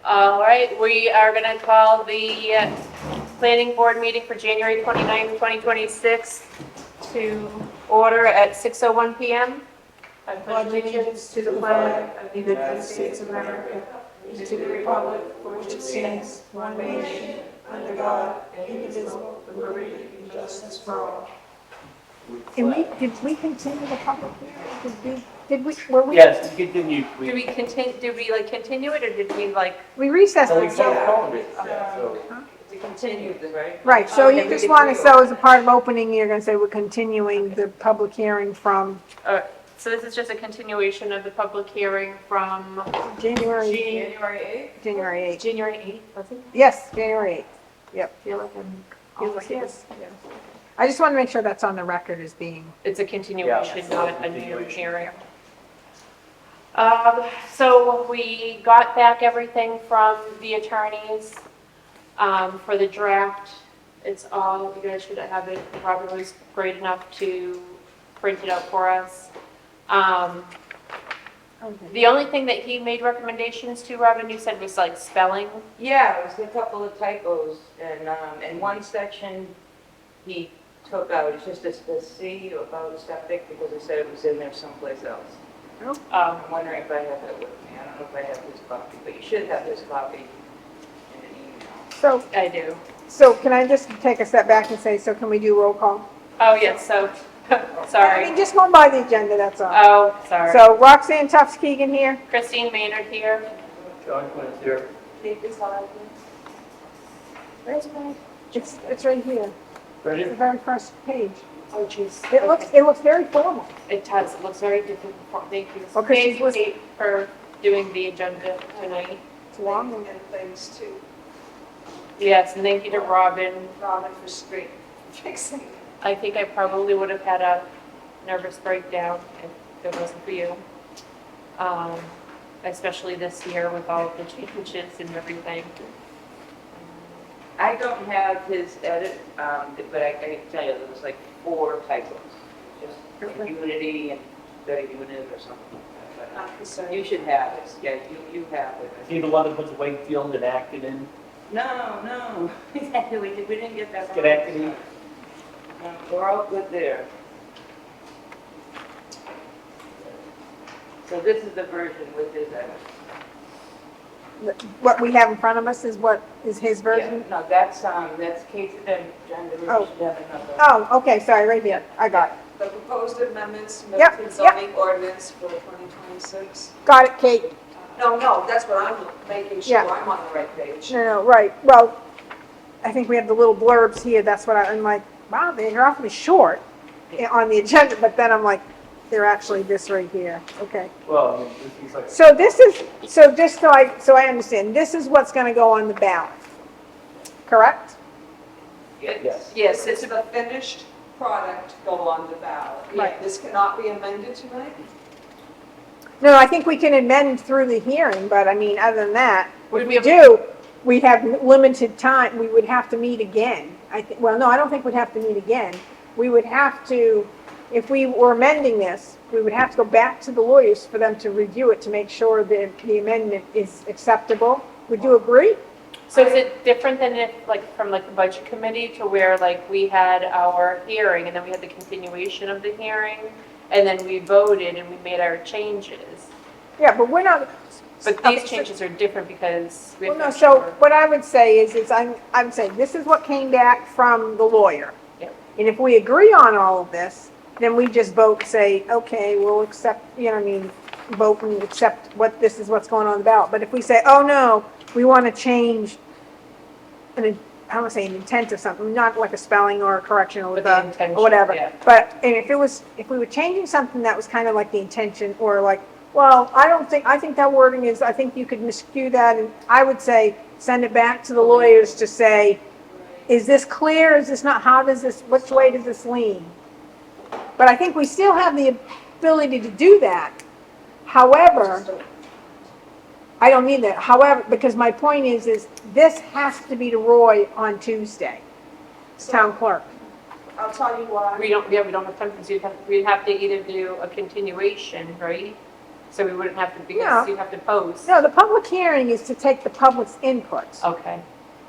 All right, we are going to call the planning board meeting for January 29th, 2026 to order at 6:01 PM. I pledge allegiance to the flag of the United States of America and to the republic for which it stands, one nation, under God, indivisible, with liberty and justice for all. Did we continue the public hearing? Were we? Yes, we continue. Did we continue it, or did we We recessed So we it. postponed it, yeah, so. To continue the, right? Right, so Okay, you we just did want to, three. so as a part of opening, you're going to say we're continuing the public hearing from so this is just a continuation of the public hearing from January January 8th? 8th. January 8th, was it? Yes, January 8th. Yep. I feel like I'm Almost, yes. I just want to make sure that's on the record as being. It's a continuation, Yeah. not a new hearing. So we got back everything from the attorneys for the draft. It's all, you guys should have it. Robert was great enough to print it out for us. The only thing that he made recommendations to, Robin, you said was like spelling. Yeah, it was a couple of typos, and in one section, he took out, it's just a C about septic, because he said it was in there someplace else. I'm wondering if I have that with me, I don't know if I have his copy, but you should have his copy in an email. So, I do. so can I just take a step back and say, so can we do roll call? Oh, yes, so, I sorry. mean, just going by the agenda, that's all. Oh, sorry. So Roxanne Tufts Keegan here. Christine Maynard here. John Quinn's here. Where's my? It's right here. Ready? It's the very first page. Oh, jeez. It looks very formal. It does, it looks very different. Thank you. Well, 'cause she's Thank you, Kate, for doing the agenda tonight. It's long. And things too. Yes, and thank you to Robin. Robin for screen fixing. I think I probably would have had a nervous breakdown if it wasn't for you. Especially this year with all the changes and everything. I don't have his edit, but I can tell you, there was like 4 typos, just unity and better unit or something. Not But concerned. you should have it, yeah, you have it. See the one that puts Wakefield and Acton No, exactly, we didn't get that. Get Acton in. No, we're all good there. So this is the version with his edit. What we have in front of us is what is his version? Yeah, no, that's Kate's, and John, we should Oh. have another. Oh, okay, sorry, right here. I got it. The proposed amendments to Yep, Middleton zoning ordinance for 2026. Got it, Kate. No, that's what I'm making sure Yeah. I'm on the right page. No, right. Well, I think we have the little blurbs here. That's what I'm like, wow, they're awfully short on the agenda, but then I'm like, they're actually this right here. Okay. Well, I mean, this is like. So this is, so just so I understand, this is what's going to go on the ballot, correct? Yes. Yes, it's the finished product go on the ballot. Right. This cannot be amended tonight? No, I think we can amend through the hearing, but I mean, other than that, Would if we we do, we have limited time, we would have to meet again. Well, no, I don't think we'd have to meet again. We would have to, if we were amending this, we would have to go back to the lawyers for them to review it to make sure that the amendment is acceptable. Would you agree? So is it different than if, from the budget committee to where, we had our hearing and then we had the continuation of the hearing and then we voted and we made our changes? Yeah, but we're not. But okay, these so- changes are different because we Well, have no, to. so what I would say is I'm saying this is what came back from the lawyer. Yep. And if we agree on all of this, then we just vote, say, okay, we'll accept, vote and accept this is what's going on the ballot. But if we say, oh, no, we want to change, I don't want to say an intent or something, not like a spelling or a correction or But the intention, or whatever. yeah. But, and if we were changing something that was kind of like the intention or like, well, I think that wording is, I think you could miscue that. And I would say, send it back to the lawyers to say, is this clear? Is this not? Which way does this lean? But I think we still have the ability to do that. However, I don't mean that. However, because my point is this has to be to Roy on Tuesday, town clerk. I'll tell you why. We don't have time because we'd have to either do a continuation, right? So we wouldn't have to, No. because you have to post. No, the public hearing is to take the public's input. Okay.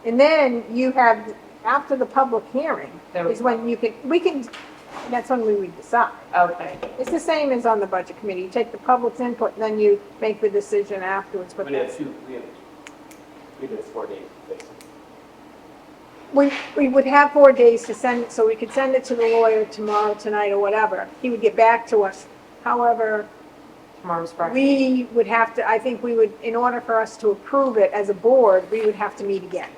And then you have, after the public hearing, There we is when we can, that's when we would decide. Okay. It's the same as on the budget committee. You take the public's input and then you make the decision afterwards. But We'd have 4 days, basically. we would have 4 days to send it, so we could send it to the lawyer tomorrow, tonight, or whatever. He would get back to us. However, Tomorrow's Friday. we would have to, I think we would, in order for us to approve it as a board, we would have to meet again.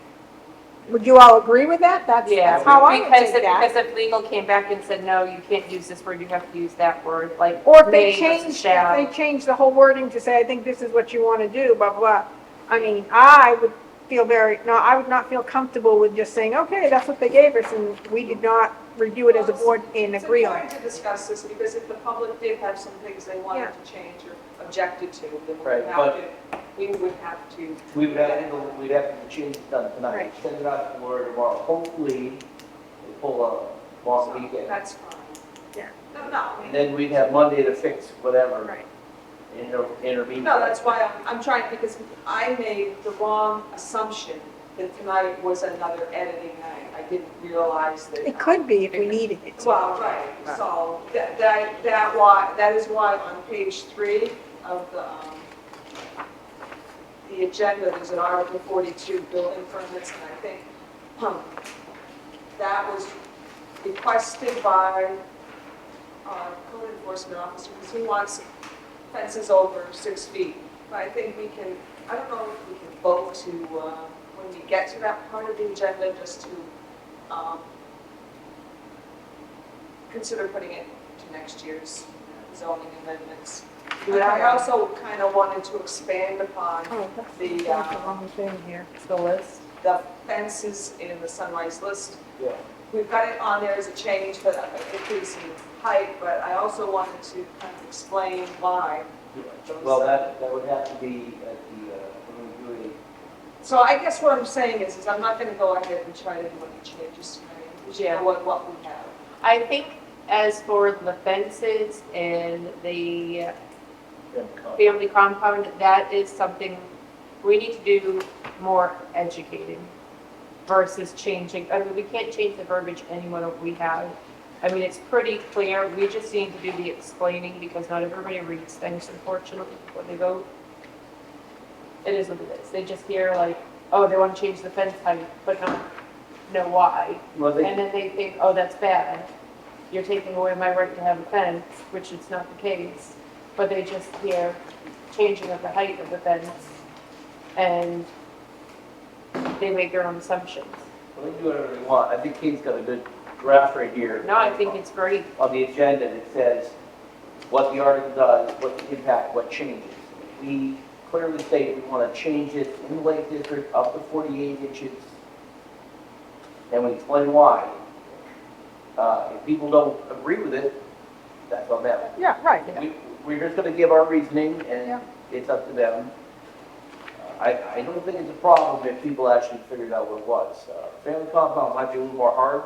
Would you all agree with that? That's how I would Because take that. if legal came back and said, no, you can't use this word, you have to use that word, like Or if they may change, versus shall. the whole wording to say, I think this is what you want to do, blah, blah. I mean, I would I would not feel comfortable with just saying, okay, that's what they gave us, and we did not review it as a board and agree on It's it. important to discuss this, because if the public did have some things they wanted to change or objected to, then Right, we would have to. We'd have to change it done tonight, Right. send it out to the lawyer tomorrow, hopefully, they pull a long weekend. That's fine. Yeah. No, I And mean, then we'd have Monday to fix whatever. Right. Intermediate. no, that's why I'm trying, because I made the wrong assumption that tonight was another editing night. I didn't realize that. It could be if we needed it. Well, right, so that is why on page 3 of the agenda, there's an Article 42, building permits, and I think that was requested by our code enforcement officer, because he wants fences over 6 feet. But I think we can, I don't know if we can vote to, when we get to that part of the agenda, just to consider putting it to next year's zoning amendments. And I also kind of wanted to expand upon Oh, that's the, the wrong thing here. It's the list. the fences in the sunrise list. Yeah. We've got it on there as a change, but increasing height, but I also wanted to kind of explain why. Well, that would have to be at the, when we do So I guess what I'm saying is I'm not going to go ahead and try to do any changes tonight. We should Yeah. go with what we have. I think as for the fences and the a. family compound, that is something we need to do more educating versus changing. I mean, we can't change the verbiage anymore that we have. I mean, it's pretty clear. We just need to do the explaining because not everybody reads things, unfortunately, before they vote. It is what it is. They just hear like, oh, they want to change the fence height, but not know why. Well, And then they think, oh, that's bad. You're taking away my right to have a fence, which is not the case. But they just hear changing of the height of the fence and they make their own assumptions. Well, they can do whatever they want. I think Kate's got a good draft right here. No, I think it's great. On the agenda that says what the article does, what the impact, what changes. We clearly say we want to change it in the Lake District up to 48 inches. And we explain why. If people don't agree with it, that's on them. Yeah, right. We're just going to give our reasoning Yeah. and it's up to them. I don't think it's a problem if people actually figured out what it was. Family compound might be a little more hard,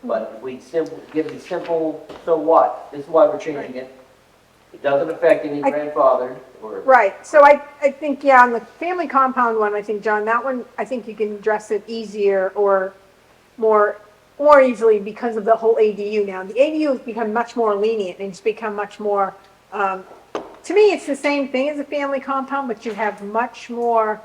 but if we give it a simple, so what? This is why we're changing it. It doesn't affect any grandfather or. Right, so I think, yeah, on the family compound one, I think, John, that one, I think you can address it easier or more easily because of the whole ADU now. The ADU has become much more lenient and it's become much more, to me, it's the same thing as a family compound, but you have much more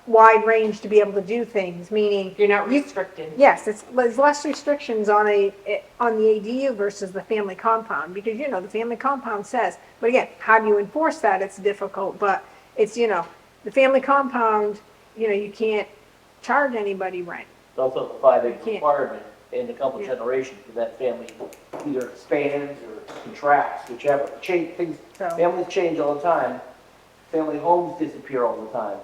wide range to be able to do things, meaning. You're not restricted. Yes, there's less restrictions on the ADU versus the family compound, because, the family compound says, but again, how do you enforce that? It's difficult, but it's, the family compound, you can't charge anybody rent. It's also a 5 acre can't. requirement in a couple Yeah. generations for that family either expands or contracts, whichever. So- Families change all the time. Family homes disappear all the time.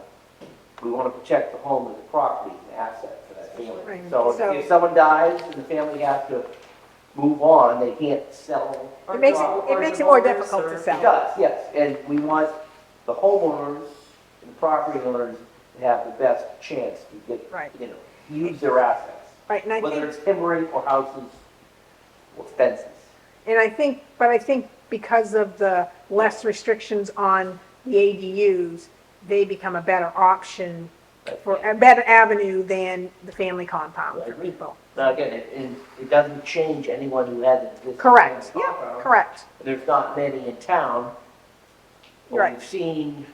We want to protect the home as a property, an asset for that family. Right. So So- if someone dies and the family has to move on, they can't sell. It makes it more difficult to It sell. does, yes, and we want the homeowners and the property owners to have the best chance to get, Right. use their assets. Right, and I Whether think, it's timbering or houses or fences. but I think because of the less restrictions on the ADUs, they become a better option for, a better avenue than the family compound for people. Now, again, it doesn't change anyone who has existing. Correct, family yeah, compound. correct. There's not many in town. But Right. we've seen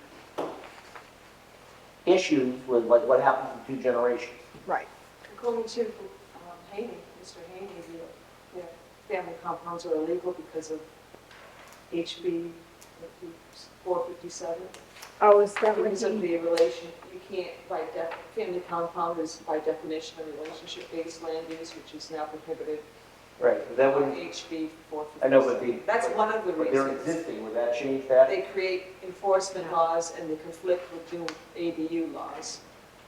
issues with like what happens in 2 generations. Right. According to Haney, Mr. Haney, the family compounds are illegal because of HB 457. Oh, is that what Because of he, the relation, you can't, family compound is by definition a relationship-based land use, which is now prohibited Right. But that by would, HB 457. I know, but the. That's one of the But they're reasons. existing, would that change that? They create enforcement laws and they conflict with new ADU laws.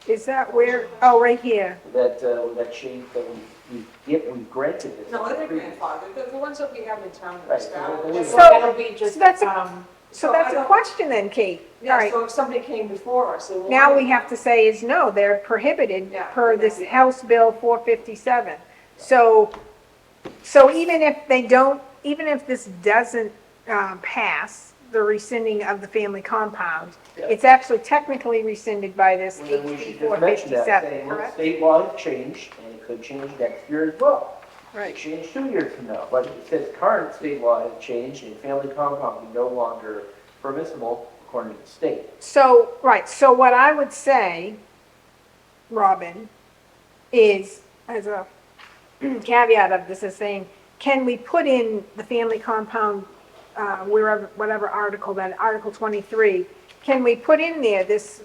is that where, oh, right here. Would that change that we've granted this? No, they're grandfathered, the ones that we have in town are Right, so established. So- That'll be just, so that's a- um, So that's a question then, Kate. All Yeah, right. so if somebody came before us, they wanted. Now we have to say is no, they're prohibited Yeah. per this House Bill 457. So even if they don't, even if this doesn't pass, the rescinding of the family compound, Yeah. it's actually technically rescinded by this Well, then we HB should just mention that, 457, saying, look, correct? state law has changed, and it could change next year as well. It Right. changed 2 years from now, but it says current state law has changed, and family compound is no longer permissible according to the state. So, right, so what I would say, Robin, is, as a caveat of this, is saying, can we put in the family compound, wherever, whatever article, that Article 23, can we put in there this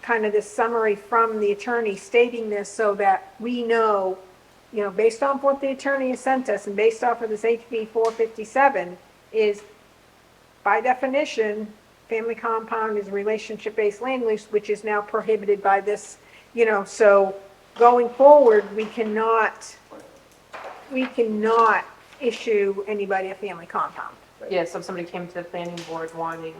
kind of this summary from the attorney stating this so that we know, you know, based off what the attorney has sent us and based off of this HB 457, is by definition, family compound is relationship-based land use, which is now prohibited by this, you know, so going forward, we cannot issue anybody a family compound. yeah, so if somebody came to the planning board wanting,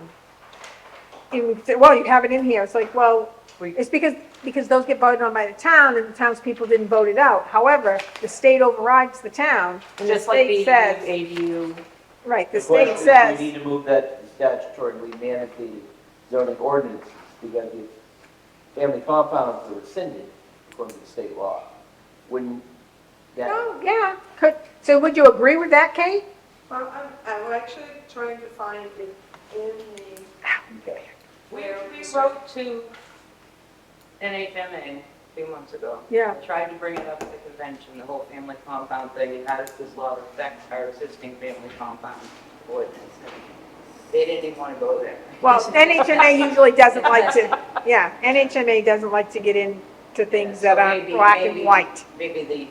Well, you have it in here, it's like, well, we, it's because those get voted on by the town and the townspeople didn't vote it out. However, the state overrides the town and the just like the state says, ADU, right, the The state question is, says, we need to move that statutorily mandated zoning ordinance, because if family compounds are rescinded according to state law, wouldn't that? oh, yeah, could, so would you agree with that, Kate? Well, I'm actually trying to find it in the, Okay. where We wrote to NHMA a few months ago. Yeah. I tried to bring it up at the convention, the whole family compound thing, and how does this law affect our existing family compound ordinance? They didn't even want to go there. Well, NHMA usually doesn't like to, yeah, NHMA doesn't like to get into things that So aren't maybe- black and maybe- white. Maybe the.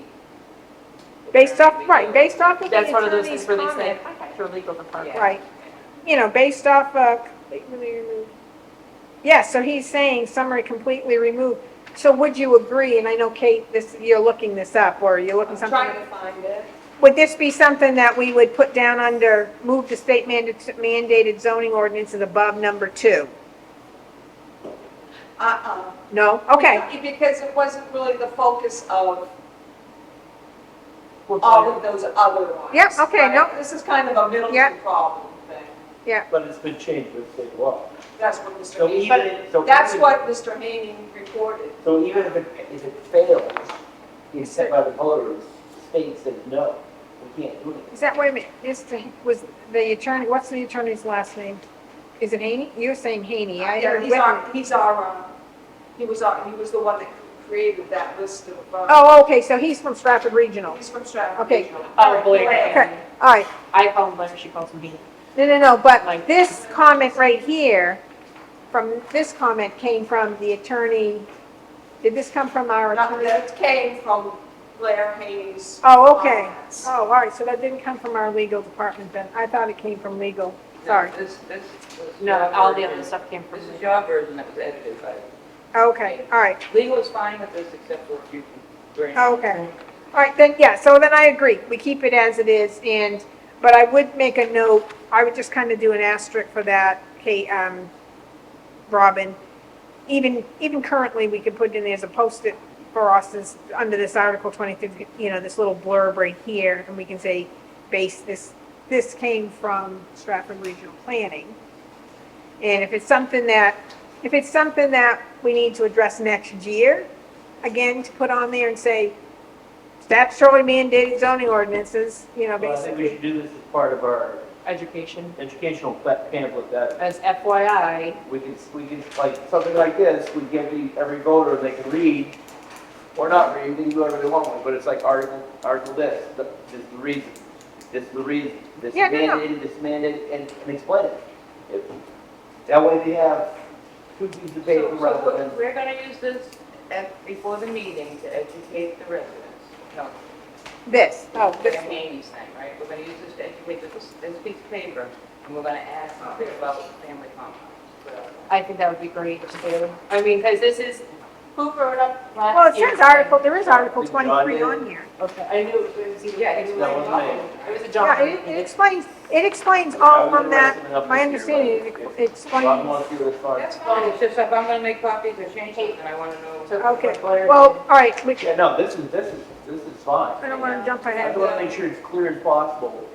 Based off, right, based off of the that's one of those attorney's things where they say, comment. your legal department. Right, you know, based off, completely removed. Yeah, so he's saying summary completely removed. So would you agree, and I know Kate, this, you're looking this up, or you're looking I'm something. trying to find it. Would this be something that we would put down under, move the state mandated zoning ordinances above number 2? No? Okay, Because it wasn't really the focus of We'll all try of those other ones. Yep, okay, right? no. This is kind of a Middleton Yep. problem thing. But it's been changed with state law. That's what Mr. So Haney, even, that's what Mr. Haney reported. So even if it fails, it's set by the voters, the state says no, we can't do anything. is that, wait a minute, was the attorney, what's the attorney's last name? Is it Haney? You're saying Haney. I Yeah, heard he was the one that created that list of, Oh, okay, so he's from Stratford Regional. he's from Stratford Okay. Regional. Oh, Blair. Okay, all right. I call him Blair, she calls him Bean. No, but Like- this comment right here, this comment came from the attorney, did this come from our attorney? That came from Blair Haney's. Oh, okay. comments. Oh, all right, so that didn't come from our legal department then. I thought it came from legal. Sorry. This was No, your all the version. other stuff came from This me. is your version that was edited by. Okay, all right, Legal is fine with this except for if you can bring. okay. All right, then, yeah, so then I agree. We keep it as it is, but I would make a note, I would just kind of do an asterisk for that, Kate, Robin. Even currently, we could put in there as a post-it for us, under this Article 23, you know, this little blurb right here, and we can say, base this this came from Stratford Regional Planning. And if it's something that we need to address next year, again, to put on there and say, statutorily mandated zoning ordinances, Well, I think we basically. should do this as part of our Education, educational pamphlet that as FYI, we can, like, something like this, we give every voter, they can read, or not read, they can do whatever they want with, but it's like article this is the reason, this is the reason, this is Yeah, no. mandated, this is mandated, and explain it. That way they have two pieces of paper rather than. We're gonna use this before the meeting to educate the residents. No, This, oh, the this, Amy's thing, right? We're gonna use this to educate this piece of paper, and we're gonna add something about the family compound. I think that would be great too. I mean, because this is, who wrote up last well, it year? says there is Article John 23 did. on here. Okay, I knew it was, yeah, it was That was me. it was a Yeah, John. it explains all I was from that, writing it up my this year, understanding, but it if explains. Rob wants to do it, it's fine. That's fine, it's just if I'm gonna make copies or change something, I wanna know. Okay, well, all right, Yeah, no, this is fine. I don't want to jump I ahead. just want to make sure it's clear as possible,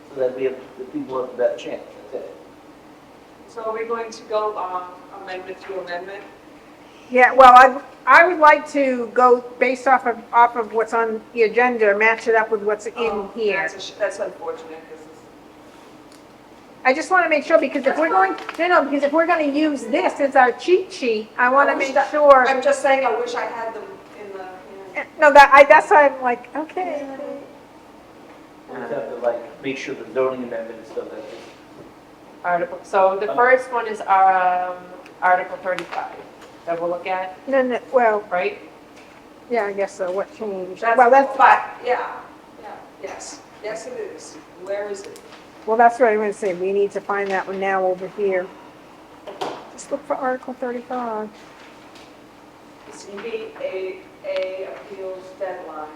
so that we have, the people have that chance, that's it. So are we going to go amendment to amendment? Yeah, well, I would like to go based off of what's on the agenda, match it up with what's in here. That's unfortunate, because I just want to make sure, because if we're going, because if we're going to use this as our cheat sheet, I want to make sure. I'm just saying, I wish I had them in the, No, that's why I'm like, okay. We just have to like, make sure the zoning amendment is still there. Article, so the first one is, Article 35 that we'll look at, No, well, right? yeah, I guess so, what changed? that's, Well, that's, yes, yes it is. Where is it? well, that's what I'm going to say, we need to find that one now over here. Just look for Article 35. It's a appeals deadline.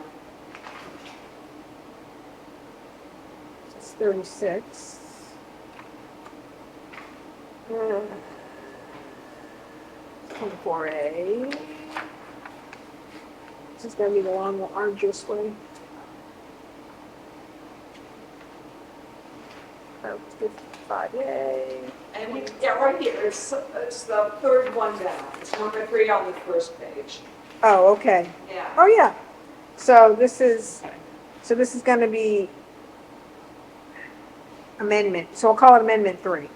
It's 36. 24A. This is going to be the long, arduous way. Oh, 55A. And yeah, right here, it's the third one down. It's number 3 on the first page. Oh, okay. Yeah. Oh, yeah. So this is going to be amendment. So we'll call it Amendment 3.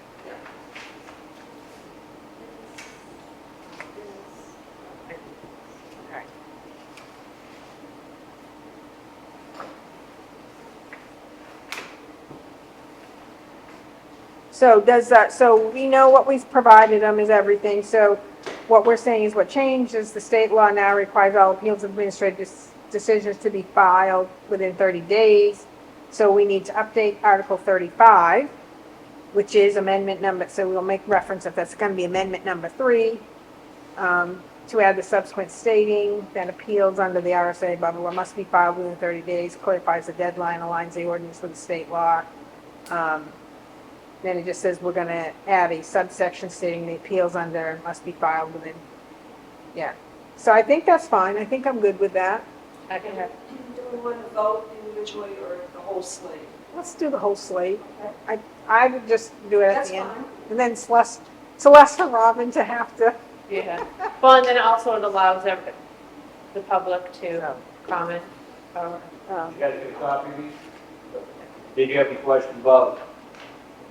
So we know what we've provided them is everything. So what we're saying is what changed is the state law now requires all appeals of administrative decisions to be filed within 30 days. So we need to update Article 35, which is amendment number, so we'll make reference if that's going to be amendment number 3, to add the subsequent stating that appeals under the RSA, blah, blah, blah, must be filed within 30 days, clarifies the deadline, aligns the ordinance with the state law. Then it just says we're going to add a subsection stating the appeals under must be filed within, yeah. So I think that's fine. I think I'm good with that. I can have, Do we want to vote individually or the whole slate? Let's do the whole slate. I would just do it at That's the end. fine. And then it's less for Robin to have to. yeah. Well, and then also it allows the public to comment. You guys get a copy of these? Did you have any questions about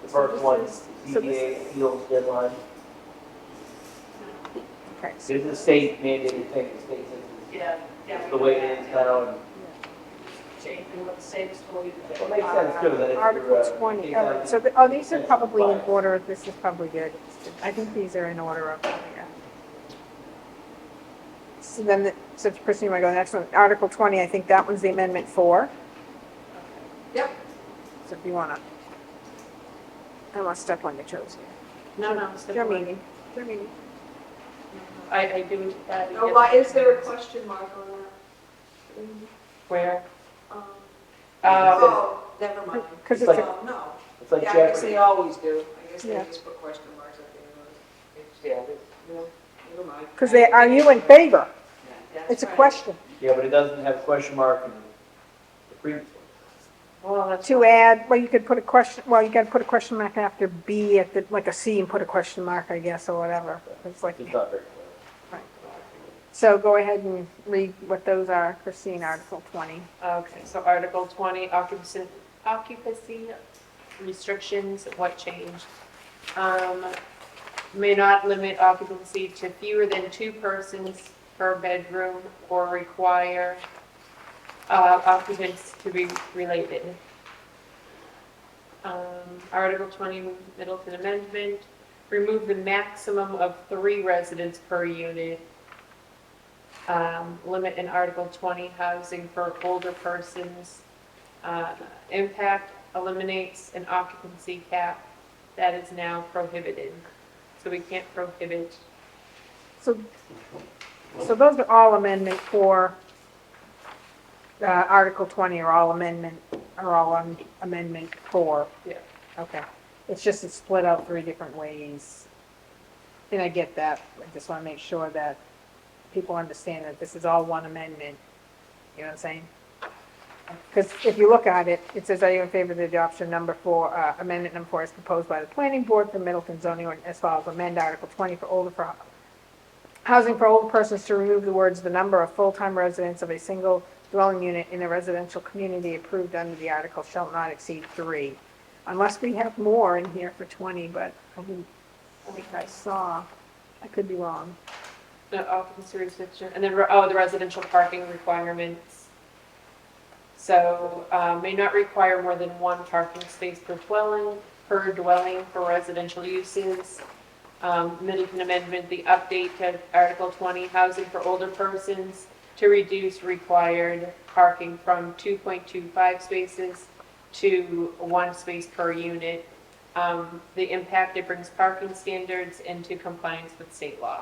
the first one, CBA appeals deadline? Okay. This is a state mandated thing, the state says Yeah. it's the way it is now, and Changing what the state is for you. it makes sense too, that if you're. Article 20. So these are probably in order. This is probably good. I think these are in order of, yeah. So then, so Christine, you want to go to the next one? Article 20, I think that one's the amendment 4. Yep. So if you want to, I want to step on your toes here. No, It's your meeting. It's your meeting. I do that. Now, why is there a question mark on that? Where? Um, Uh, Oh, never mind. Because It's it's, like- a- No. It's like Yeah, I guess Jeopardy. they always do. I guess they Yeah. just put question marks at the end of it. Yeah, Never mind. because they, are you in favor? That's It's a right. question. Yeah, but it doesn't have a question mark in the previous one. Well, that's to add, well, you could put a question, well, you gotta put a question mark after B at the, like a C and put a question mark, I guess, or whatever. It's like, It's not very clear. so go ahead and read what those are, Christine, Article 20. Okay, so Article 20, occupancy restrictions, what changed? May not limit occupancy to fewer than 2 persons per bedroom or require occupants to be related. Article 20, Middleton Amendment, remove the maximum of 3 residents per unit. Limit in Article 20, housing for older persons. Impact eliminates an occupancy cap that is now prohibited. So we can't prohibit. So those are all amendment for, Article 20 are all amendment 4. Yeah. Okay. It's just it's split out 3 different ways. And I get that. I just want to make sure that people understand that this is all one amendment. You know what I'm saying? Because if you look at it, it says, are you in favor of the adoption number 4, amendment number 4 is proposed by the planning board for Middleton zoning ordinance as follows. Amend Article 20 for housing for older persons to remove the words, the number of full-time residents of a single dwelling unit in a residential community approved under the article shall not exceed 3. Unless we have more in here for 20, but I think I saw, I could be wrong. The occupancy restriction, and then, the residential parking requirements. So, may not require more than 1 parking space per dwelling for residential uses. Middleton Amendment, the update to Article 20, housing for older persons, to reduce required parking from 2.25 spaces to 1 space per unit. The impact, it brings parking standards into compliance with state law.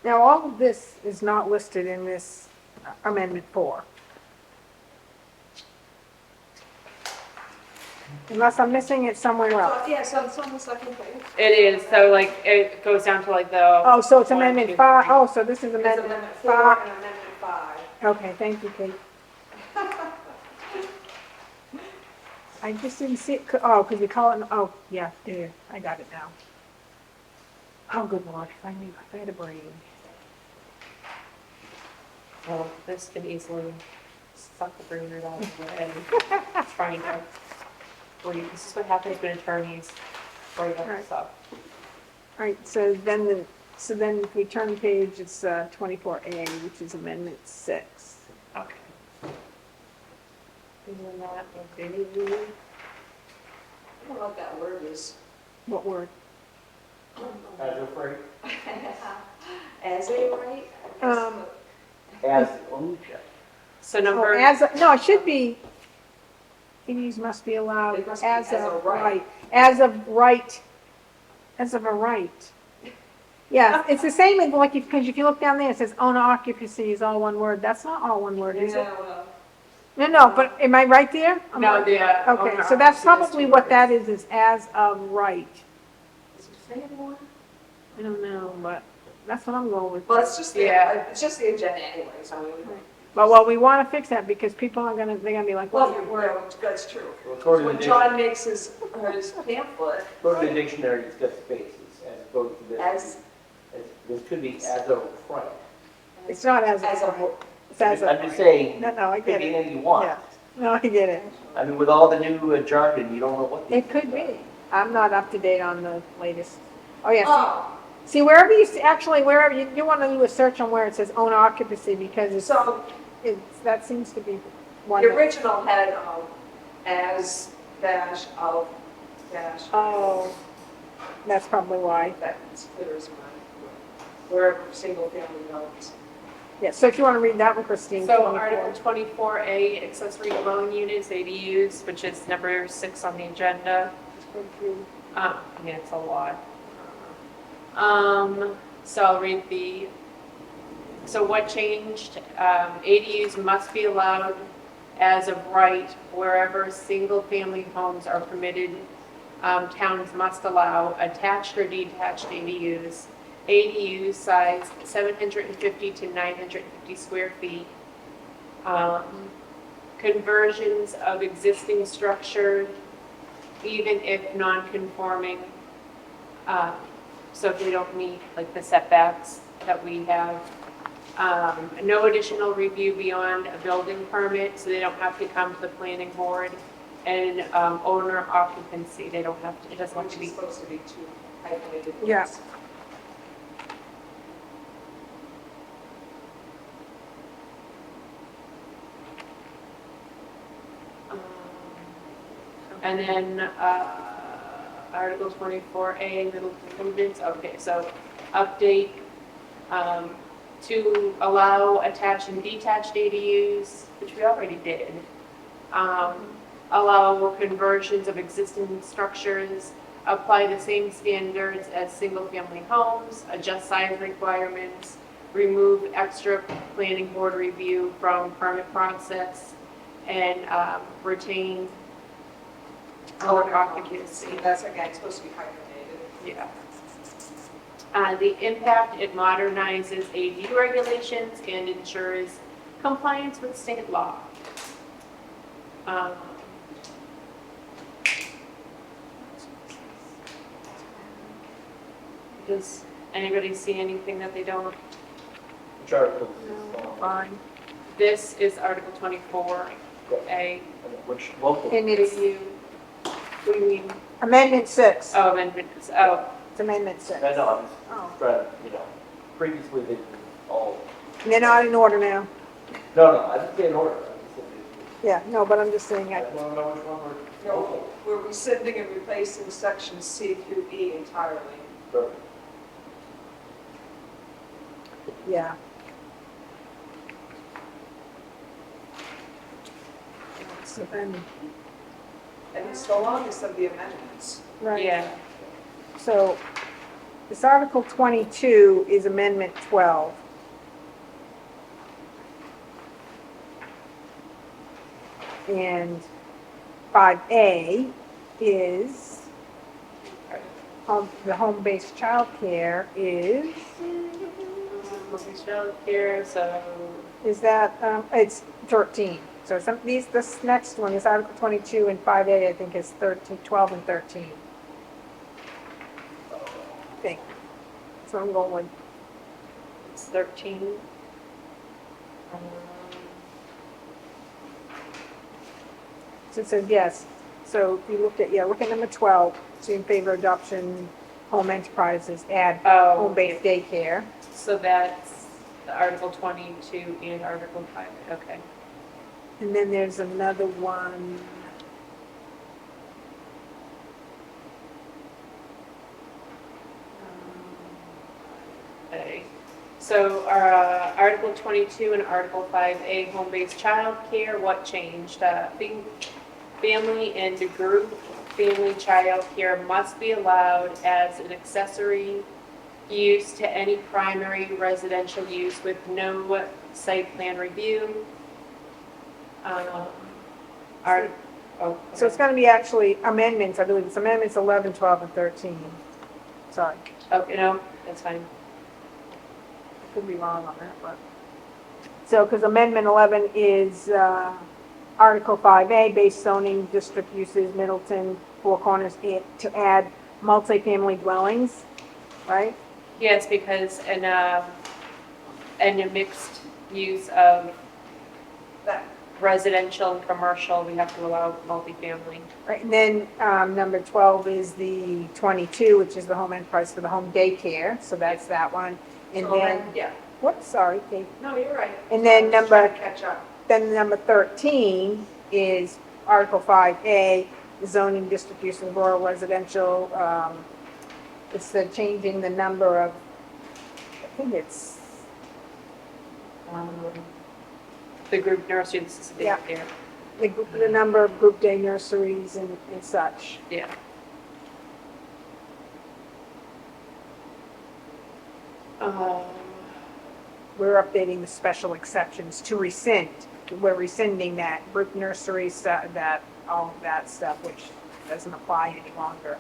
Now, all of this is not listed in this Amendment 4. Unless I'm missing it somewhere else. Yeah, so it's on the second page. It is, so like, it goes down to like the. Oh, so it's 1, Amendment 2, 5, 3. oh, so this is It's Amendment Amendment 4 5. and Amendment 5. Okay, thank you, Kate. I just didn't see it, oh, because we call it, oh, yeah, there, I got it now. Oh, good Lord, if I had a brain. Well, this can easily suck the brain right out of your head. Trying to read. This is what happens when attorneys write up Right. stuff. All right, so then if we turn the page, it's 24A, which is Amendment 6. Okay. Doing that, okay. I don't know what that word is. What word? As a free, As a right? Um, So number. No, it should be, ADUs must be allowed It must be as as a a right. right, as of right, as of a right. Yeah, it's the same as like, because if you look down there, it says owner occupancy is all one word. That's not all one word, is it? Yeah, well, No, but am I right there? I'm No, right. the. Okay, owner so that's occupancy probably is what 2 that words. is as of right. does it say anymore? I don't know, but that's what I'm going with. Well, it's just Yeah. it's just the agenda anyway, so I mean, But, well, we want to fix that because people are they're gonna be like, well, well, that's true. Well, according to When the John makes his pamphlet, according to the dictionary, it's got spaces as opposed to this. as, This could be as a right. it's not as as of a, right. It's as of I'm just right. saying, No, I it could get be it. anything you want. Yeah. No, I get it. I mean, with all the new jargon, you don't know what. It could be. I'm not up to date on the latest. Oh, yeah. oh, See, wherever you, actually, wherever, you want to do a search on where it says owner occupancy because so that seems to be one. the that- original had, as dash of dash. Oh, that's probably why. That's clear as mud. Wherever single family homes. Yeah, so if you want to read that one, Christine. So 24. Article 24A, accessory dwelling units, ADUs, which is number 6 on the agenda. Yeah, it's a lot. So I'll read so what changed? ADUs must be allowed as of right wherever single-family homes are permitted. Towns must allow attached or detached ADUs. ADU size 750 to 950 square feet. conversions of existing structure, even if non-conforming, so if they don't meet like the setbacks that we have. No additional review beyond a building permit, so they don't have to come to the planning board. And owner occupancy, they don't have to, it doesn't have Which to is be. supposed to be two hyphenated words. Yeah. And then Article 24A, Middleton Planning Board, okay, so update to allow attached and detached ADUs, which we already did. Allow conversions of existing structures, apply the same standards as single-family homes, adjust size requirements, remove extra planning board review from permit process, and retain owner occupancy. That's again supposed to be hyphenated. Yeah. The impact, it modernizes ADU regulations and ensures compliance with state law. Does anybody see anything that they don't? Which article is this? Fine. This is Article 24A. Which local? And it's We mean, Amendment 6. oh, amendments, oh, It's Amendment 6. I know, I'm just Oh. trying to, previously they did all, And they're not in order now. no, I didn't say in order. I just said Yeah, no, but I'm just saying, I don't know which one we're. No, we're rescinding and replacing sections C through E entirely. Perfect. yeah. So then, And it's the longest of the amendments. right. yeah. So this Article 22 is Amendment 12. And 5A is the home-based childcare is Here, so, that, it's 13. So this next one is Article 22 and 5A, I think is 13, 12 and 13. I think. So I'm going with, it's 13. so it says yes. So if you look at number 12, so in favor of adoption, home enterprises, add Oh, home-based daycare. so that's the Article 22 and Article 5, okay. And then there's another one. Okay. So, Article 22 and Article 5A, home-based childcare, what changed? Family and group family childcare must be allowed as an accessory use to any primary residential use with no site plan review. So it's going to be actually amendments, I believe it's amendments 11, 12, and 13. Sorry, Okay, no, that's fine. I could be wrong on that, but. So, because Amendment 11 is Article 5A, base zoning district uses, Middleton, Four Corners, to add multifamily dwellings, right? Yes, because in a mixed use of That, residential and commercial, we have to allow multifamily. Right, and then number 12 is the 22, which is the home enterprise for the home daycare, so that's that one. And so then, yeah, whoops, sorry, Kate. no, you're right. And then I'm just trying number, to catch up. then number 13 is Article 5A, zoning district use of rural residential. It's the changing the number of, I think it's, The group nursery, this is the Yeah. daycare. the number of group day nurseries and such. Yeah. We're updating the special exceptions to rescind. We're rescinding that group nursery stuff, that, all of that stuff, which doesn't apply any longer.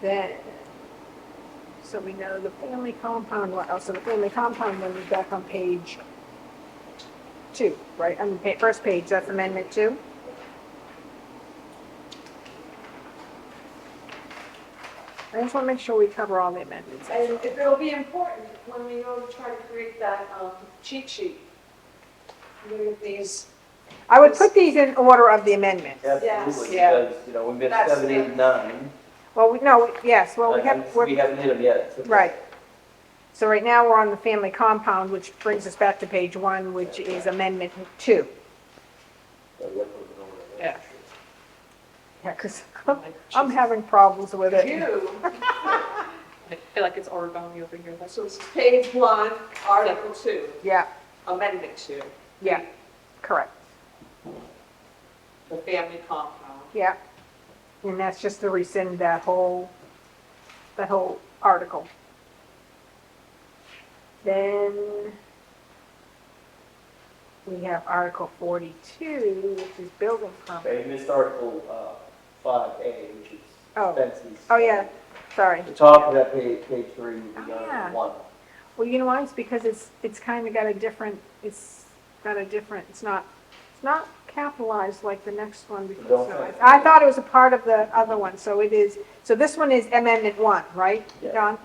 Then, So we know the family compound, so the family compound one is back on page 2, right? On the first page, that's amendment 2. I just want to make sure we cover all the amendments. And if it'll be important when we go to try to create that cheat sheet. We're gonna get these, I would put these in order of the amendments. Absolutely, Yeah. because, you know, we missed That's 7, 8, and 9. Well, yes, well, we have, We haven't hit them yet. so- right. So right now, we're on the family compound, which brings us back to page 1, which is amendment 2. Yeah. Yeah, because I'm having problems with it. you, I feel like it's origami over here. so this is page 1, article 2, Yeah, amendment 2, yeah, correct, the family compound. yeah. And that's just to rescind that whole article. Then we have Article 42, which is building permit. Okay, you missed Article 5A, which is Oh. fences. Oh, yeah, sorry. The top of that page 3 would be Ah. Article 1. Well, you know why? It's because it's kind of got a different, it's not capitalized like the next one before. Don't So think. I thought it was a part of the other one, so it is, so this one is amendment 1, right, Yeah. John?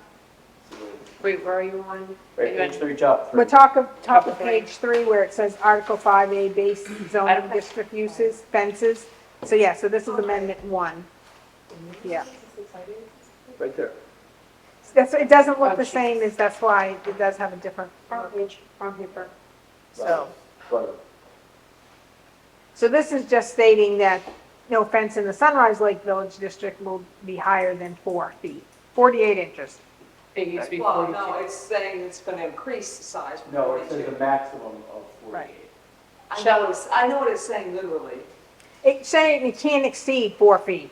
Wait, where are you on? Right, page 3, top 3. We're top of Top of page 3 where it says Article 5A base zoning Article- district uses, fences. So yeah, so this is amendment 1. Yeah. Right there. It doesn't look Oh, the same as, that's why it does have a different, Front page, front paper. so. Right. So this is just stating that no fence in the Sunrise Lake Village District will be higher than 4 feet, 48 inches. It used to be Well, 42. no, it's saying it's gonna increase the size from No, it says 42. a maximum of 48. Right. I know what it's saying literally. It's saying it can't exceed 4 feet.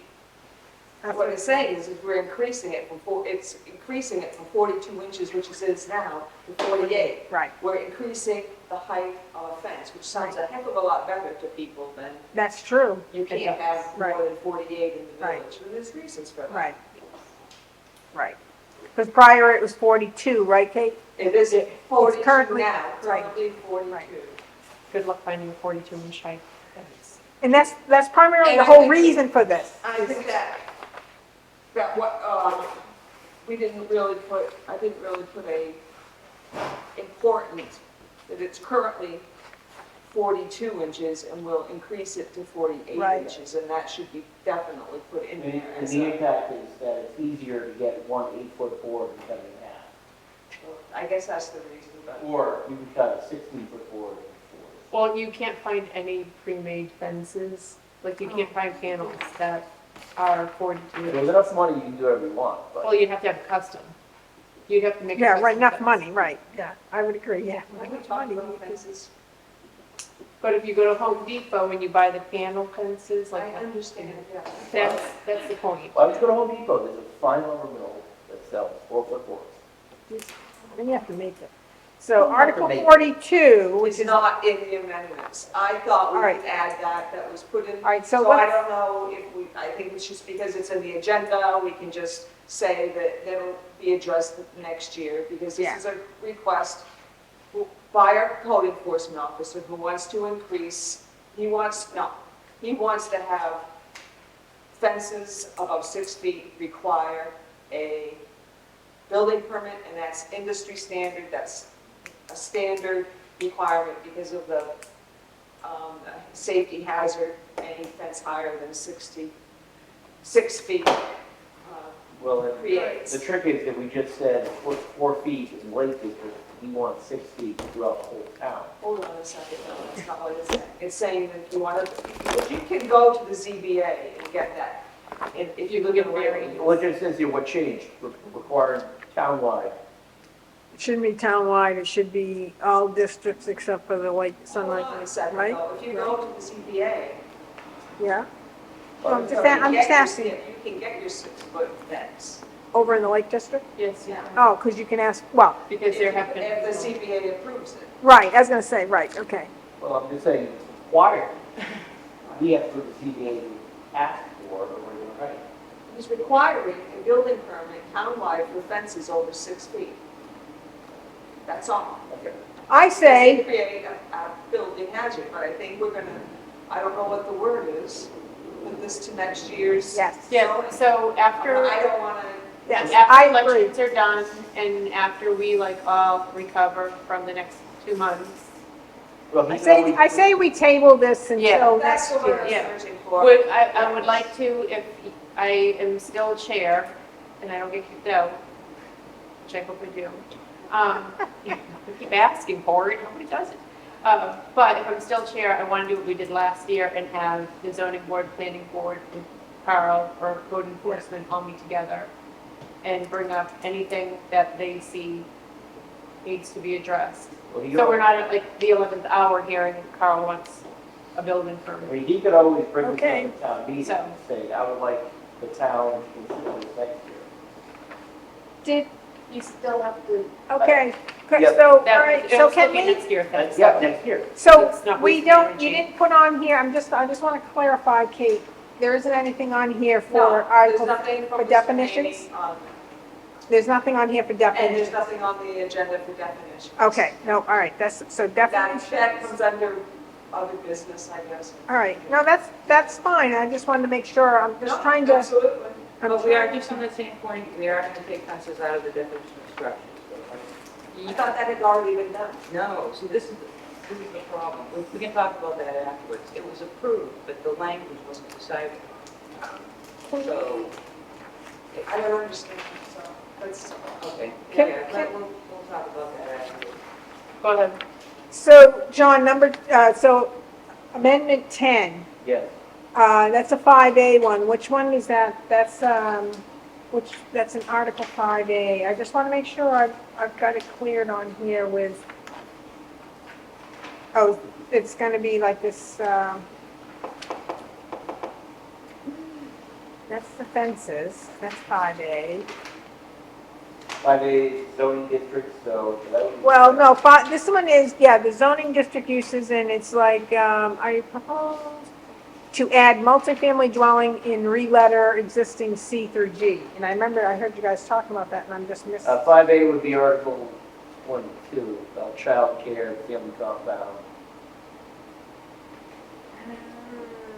That's What it's saying is we're increasing it it's increasing it from 42 inches, which it is now, to 48. Right, We're increasing the height of a fence, which sounds a heck of a lot better to people than that's true, you can't have Right. more than 48 in the Right. village. And there's reasons for that. right. Right. Because prior it was 42, right, Kate? It is 42 currently- now, right. currently 42. Right. Good luck finding a 42-inch height fence. And that's primarily And the I whole think- reason for this. I think that what, I didn't really put a important, that it's currently 42 inches and we'll increase it to 48 Right. inches, and that should be definitely put in And there. and the impact is that it's easier to get one 8-foot board and cut it in half. I guess that's the reason, but. Or you can cut a 16-foot board in 4. Well, you can't find any pre-made fences, like you can't find panels that are 42. If there's enough money, you can do whatever you want, Well, but you'd have to have custom. You'd have to make. a Yeah, custom right, enough fence. money, right, yeah, I would agree, yeah. When we Enough talk money, about you could- fences, But if you go to Home Depot and you buy the panel fences, like, I understand, yeah. that's the point. why don't you go to Home Depot? There's a fine lumber mill that sells 4-foot boards. Then you have to make it. So have to Article make it. 42, which It's is, not in the amendments. I thought we All right. could add that was put in. All right, so So I let's- don't know if I think it's just because it's in the agenda, we can just say that it'll be addressed next year, because Yeah. this is a request by our code enforcement officer who wants to increase, he wants to have fences above 6 feet require a building permit, and that's industry standard, that's a standard requirement because of the safety hazard, any fence higher than 6 feet. Well, Creates. the trick is that we just said 4 feet in Lake District, we want 6 feet throughout the whole town. Hold on a second, no, that's not what it's saying. It's saying that if you want to, if you can go to the ZBA and get that, and if you look at variance. Well, it just says here what changed, requiring townwide. it shouldn't be townwide, it should be all districts except for the Lake, Sunlight Hold on a Lake, second, right? though. If you go to the ZBA. Yeah, Well, I'm it's just not- I'm just asking, You can get your 6-foot fence. over in the Lake District? Yes, yeah. Oh, because you can ask, well, Because there have If been. the ZBA approves it. right, I was going to say, right, okay. Well, I'm just saying, it's required. We have to go to the ZBA to ask for, or we're going to write. he's requiring a building permit townwide for fences over 6 feet. That's all. I Doesn't say, create a building hazard, but I think we're gonna, I don't know what the word is, put this to next year's. yes, Yeah, so after, I don't wanna. yes, I after agree. elections are done and after we like all recover from the next 2 months, Well, he I can say, always- I say we table this Yeah. until That's next what year. we're Yeah. searching for. I would like to, if I am still chair and I don't get kicked out, which I hope I do. I keep asking for it, nobody does it. But if I'm still chair, I want to do what we did last year and have the zoning board, planning board, and Carl or code enforcement all meet together and bring up anything that they see needs to be addressed. well, he So we're al- not at like the 11th hour hearing Carl wants a building I permit. mean, he could always bring this Okay. up at town meeting So- and say, I would like the town to consider this next year. Did, You still have to. okay, good, Yep. so, all That right, it so will still can be we, next year, That's, thanks. yeah, next year. so It's not we wasting don't, energy. you didn't put on here, I just want to clarify, Kate, there isn't anything on here No, for there's article, nothing from for Mr. definitions? Haney on- There's nothing on here for And there's definitions? nothing on the agenda for definitions. Okay, no, all right, that's, so That definitions, comes under other business, I guess. all right, no, that's fine, I just wanted to make sure, I'm just No, trying to, Absolutely. I'm But we are trying- just on the same point, we are going to take fences out of the definition of structures. I thought that had already been done. No, see, this is the problem. We can talk about that afterwards. It was approved, but the language wasn't decided. So, I don't understand, so let's, okay, Can- yeah, can- we'll talk about that afterwards. Go ahead. so, John, so amendment 10, Yes. that's a 5A one, which one is that? That's an Article 5A, I just want to make sure I've got it cleared on here with, oh, it's going to be like this, that's the fences, that's 5A. 5A zoning district, so that would be. Well, no, this one is, yeah, the zoning district uses, and it's like, I propose to add multifamily dwelling in re-letter existing C through G. And I remember, I heard you guys talking about that, and I'm just missing. 5A would be Article 1 and 2, about child care, family compound.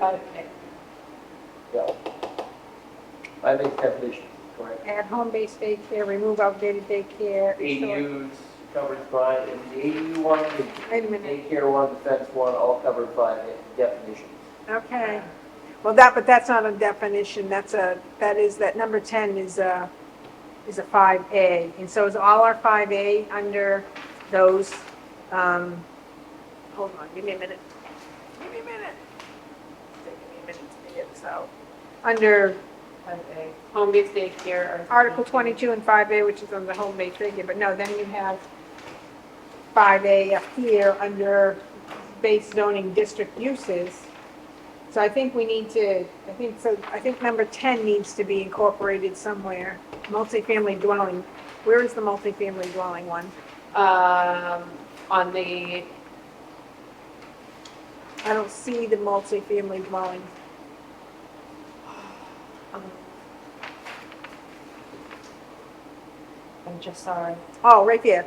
Okay. Yeah. 5A's definition, correct? Add home-based daycare, remove outdated daycare. restore- ADUs covered by, and the ADU one, the Wait a minute. daycare one, the fence one, all covered by the definitions. Okay. Well, but that's not a definition, that number 10 is a 5A. And so is all our 5A under those, hold on, give me a minute. Give me a minute. It's taking me a minute to get this out. Under Okay. Home-based daycare. or- Article 22 and 5A, which is on the home-based daycare, but no, then you have 5A up here under base zoning district uses. So I think we need to, I think number 10 needs to be incorporated somewhere. Multifamily dwelling, where is the multifamily dwelling one? On the, I don't see the multifamily dwelling. I'm just sorry. Oh, right there.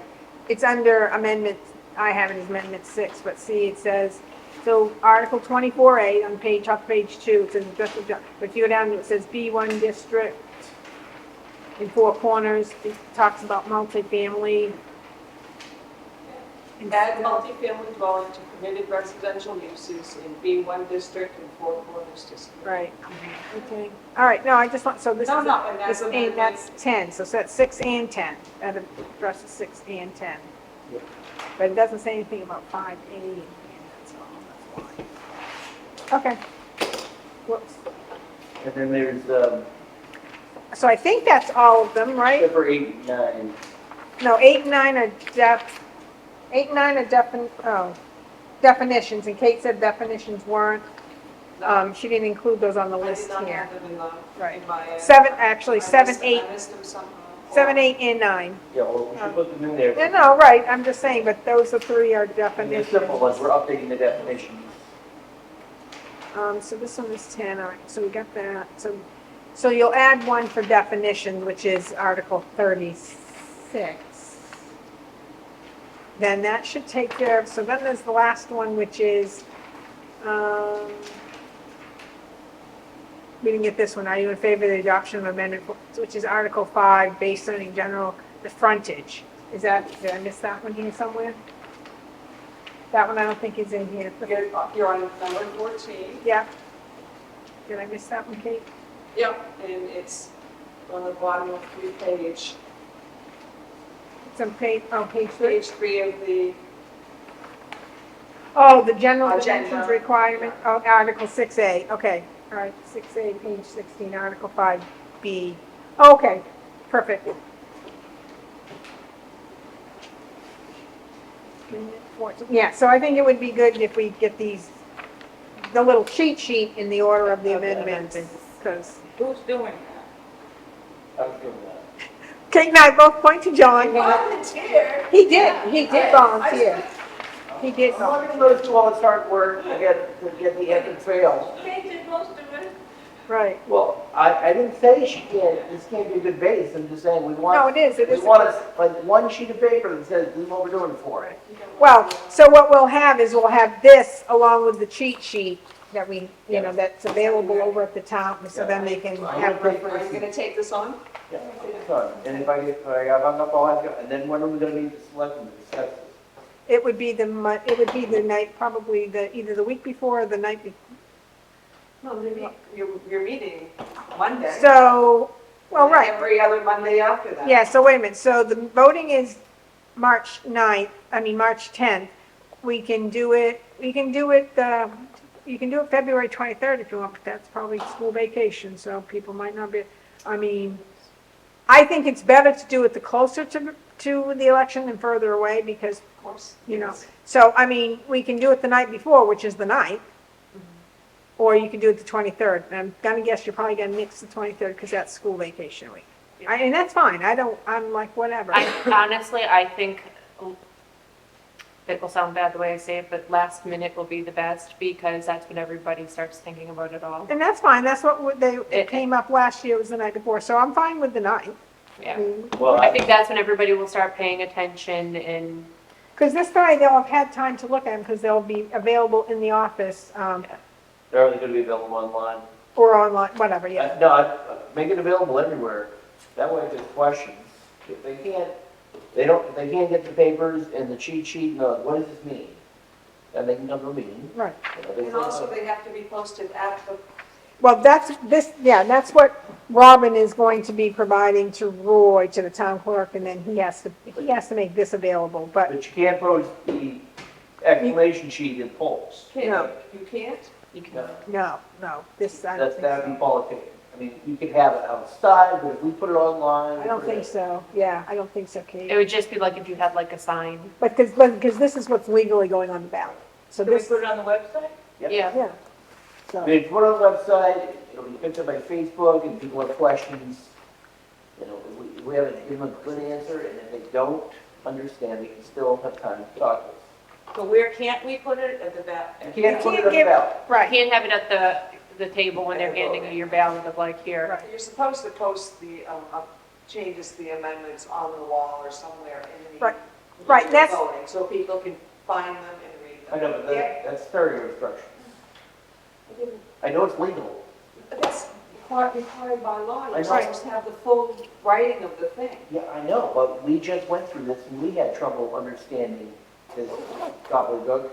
It's under amendment, I have it as amendment 6, but see, it says, so Article 24A on page 2, it says, but if you go down, it says B1 district in Four Corners, it talks about multifamily. add multifamily dwelling to permitted residential uses in B1 district and Four Corners district. Right, okay. All right, no, I just want, so this is, No, no, and that's that's 10, so that's 6 and 10. That addresses 6 and 10. Yep. But it doesn't say anything about 5A, and that's all, that's why. Okay. Whoops. And then there's, So I think that's all of them, right? except for 8 and 9, No, 8 and 9 are definitions, and Kate said definitions weren't, she didn't include those on the I did list not here. have them in the, Right. in my. 7, actually, I 7, missed- 8, I missed them somehow. 7, 8, and 9. yeah, well, we should put them in there. Yeah, no, right, I'm just saying, but those are 3 are And the definitions. simple ones, we're updating the definitions. So this one is 10, all right, so we got that. So So you'll add one for definition, which is Article 36. Then that should take care of, so then there's the last one, which is, we didn't get this one. Are you in favor of the adoption of amendment, which is Article 5, based on in general, the frontage? Is that, did I miss that one here somewhere? That one I don't think is in here. You're on number 14. Yeah. Did I miss that one, Kate? Yep. And it's on the bottom of the page, It's on page 3. page 3 of the, Oh, the general Agenda. dimensions requirement, oh, Article 6A, okay. All right, 6A, page 16, Article 5B. Okay, perfect. Yeah, so I think it would be good if we get these, the little cheat sheet in the order of the amendments, because Who's doing that? I was doing that. Kate and I both point to John. volunteer. He did volunteer. He did I'm volunteer, letting those do all the hard work to get the end trail. Kate did most of it. right. Well, I didn't say she can't, this can't be a good base, I'm just saying we want. No, it is. We want like one sheet of paper that says this is what we're doing it for. Well, so what we'll have is we'll have this along with the cheat sheet that we, you know, that's available over at the town, so then they can have Are you reference. going to take this on? Yeah, it's done. And if I get hung up, I'll have to, and then when are we gonna meet the selectmen to discuss this? It would be the night, probably either the week before or the night before. No, you're meeting Monday. So, well, right, Every other Monday after that. yeah, so wait a minute, so the voting is March 10th. We can do it you can do it February 23rd if you want, but that's probably school vacation, so people might not be, I think it's better to do it the closer to the election than further away, because, Of course. you know, so, we can do it the night before, which is the 9th, or you can do it the 23rd, and I'm gonna guess you're probably gonna mix the 23rd, because that's school vacation week. And that's fine, I'm like, whatever. Honestly, I think, it will sound bad the way I say it, but last minute will be the best, because that's when everybody starts thinking about it all. And that's fine, that's what it came up last year, it was the night before, so I'm fine with the 9th. Yeah. Well, I think that's when everybody will start paying attention and, Because this way they'll have had time to look at them, because they'll be available in the office, they're only gonna be available online. or online, whatever, yeah. No, make it available everywhere. That way if there's questions, if they can't get the papers and the cheat sheet, no, what does this mean? Then they can come to a meeting. Right. And also they have to be posted at the, Well, that's what Robin is going to be providing to Roy, to the town clerk, and then he has to make this available, but, But you can't post the explanation sheet in polls. No. you can't? you can, No, no, this, I don't that'd be think so. politic. I mean, you could have it outside, but if we put it online. I don't think so, yeah, I don't think so, it Kate. would just be like if you had like a sign. But, because this is what's legally going on the ballot, so Can we this, put it on the website? Yep. Yeah. yeah. I So, mean, if you put it on the website, it'll be picked up by Facebook, and people have questions. You know, if we haven't given them a good answer, and if they don't understand, they can still have time to talk to us. So where can't we put it? At the back? You can't put it on the give- ballot. You right, can't have it at the table when they're handing you your ballot of like here. You're supposed to post the, changes to the amendments on the wall or somewhere in the. Right. Right, that's- voting, so people can find them and read them. I know, but that's stereo instructions. I know it's legal. But that's required by law, I you're know. supposed to have the full writing of the thing. Yeah, I know, but we just went through this, and we had trouble understanding this gobbledygook,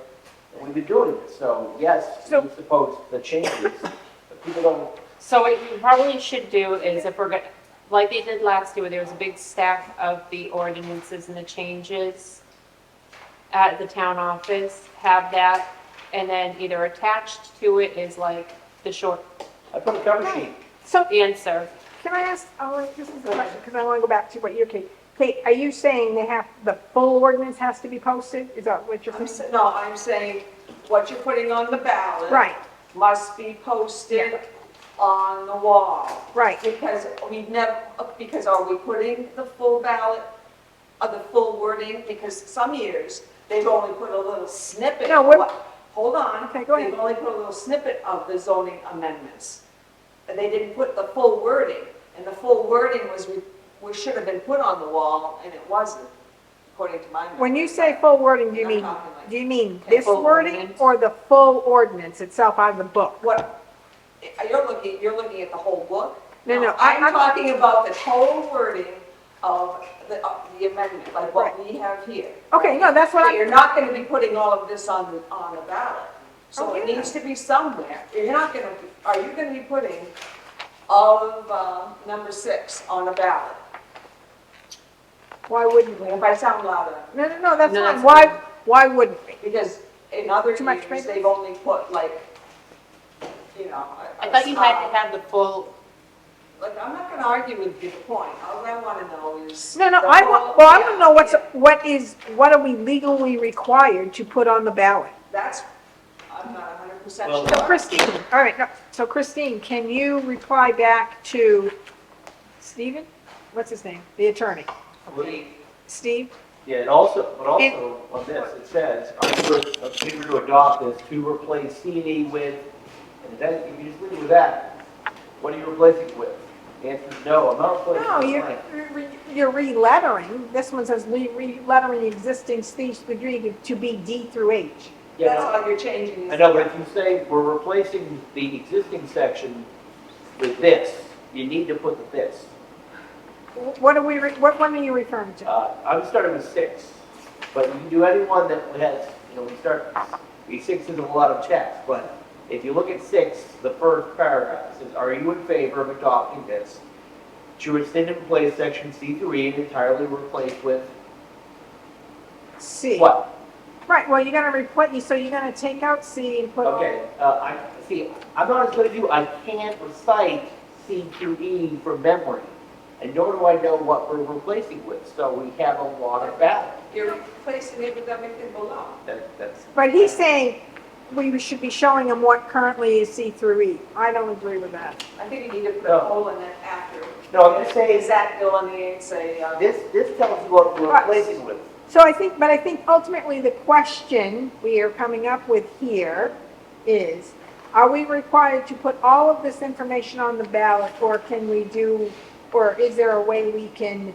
and we've been doing it, so yes, So- we suppose the changes, but people don't. So what you probably should do is if we're going, like they did last year, where there was a big stack of the ordinances and the changes at the town office, have that, and then either attached to it is like the short I put a cover sheet. so, answer. can I ask, this is a question, because I want to go back to what you're, Kate, are you saying the full ordinance has to be posted? Is that what you're saying? No, I'm saying what you're putting on the ballot. Right, Must be posted on the wall. right. Because because are we putting the full ballot, the full wording? Because some years, they've only put a little snippet. No, of we're- what- Hold on. Okay, go ahead. They've only put a little snippet of the zoning amendments. they didn't put the full wording, and the full wording should have been put on the wall, and it wasn't, according to my memory. When you say full wording, do you I'm mean, talking like- do you mean this full wording ordinance? or the full ordinance itself out of the book? What, you're looking at the whole book? No, I'm I'm- talking about the total wording of the amendment, like what we have here. Okay, no, that's what So I'm, you're not gonna be putting all of this on the ballot. So Oh, it yeah. needs to be somewhere. You're not gonna, are you gonna be putting all of, number 6 on a ballot? why wouldn't we? If I sound louder, No, that's No, fine. that's Why wouldn't we? because in other Too much years, paper? they've only put like, you know. I thought you had to have the full, Like, I'm not gonna argue with your point. All I wanna know is. No, the I whole- want, well, I want to know yeah, what are we legally required to put on the ballot? That's, I'm not 100% Well, So sure. Christine, all right, no, so Christine, can you reply back to Stephen? What's his name? The attorney? Steve? Yeah, and also, but also on this, it says, are you to adopt this to replace C&E with, and then if you just leave it with that, what are you replacing it with? The answer is no, I'm not replacing No, it with you're re-lettering. This one says re-lettering existing speech degree to be D through H. Yeah, That's no, all you're changing. I know, but if you say we're replacing the existing section with this, you need to put the this. What one are you referring to? I'm starting with 6, but you can do any one that has, the 6 is a lot of text, but if you look at 6, the first paragraph says, are you in favor of adopting this to rescind and replace section C through E and entirely replace with C. what? Right, well, you're gonna replace, so you're gonna take out C and put. Okay, I'm not as good as you, I can't recite C through E from memory, and nor do I know what we're replacing with, so we have a lot of ballot. You're replacing it with everything below. That's, But he's saying we should be showing him what currently is C through E. I don't agree with that. I think you need to put No. a hole in it after. no, I'm just saying, Is that delineates a, this tells you what we're Right. replacing with. So I think ultimately the question we are coming up with here is, are we required to put all of this information on the ballot, or can we do, or is there a way we can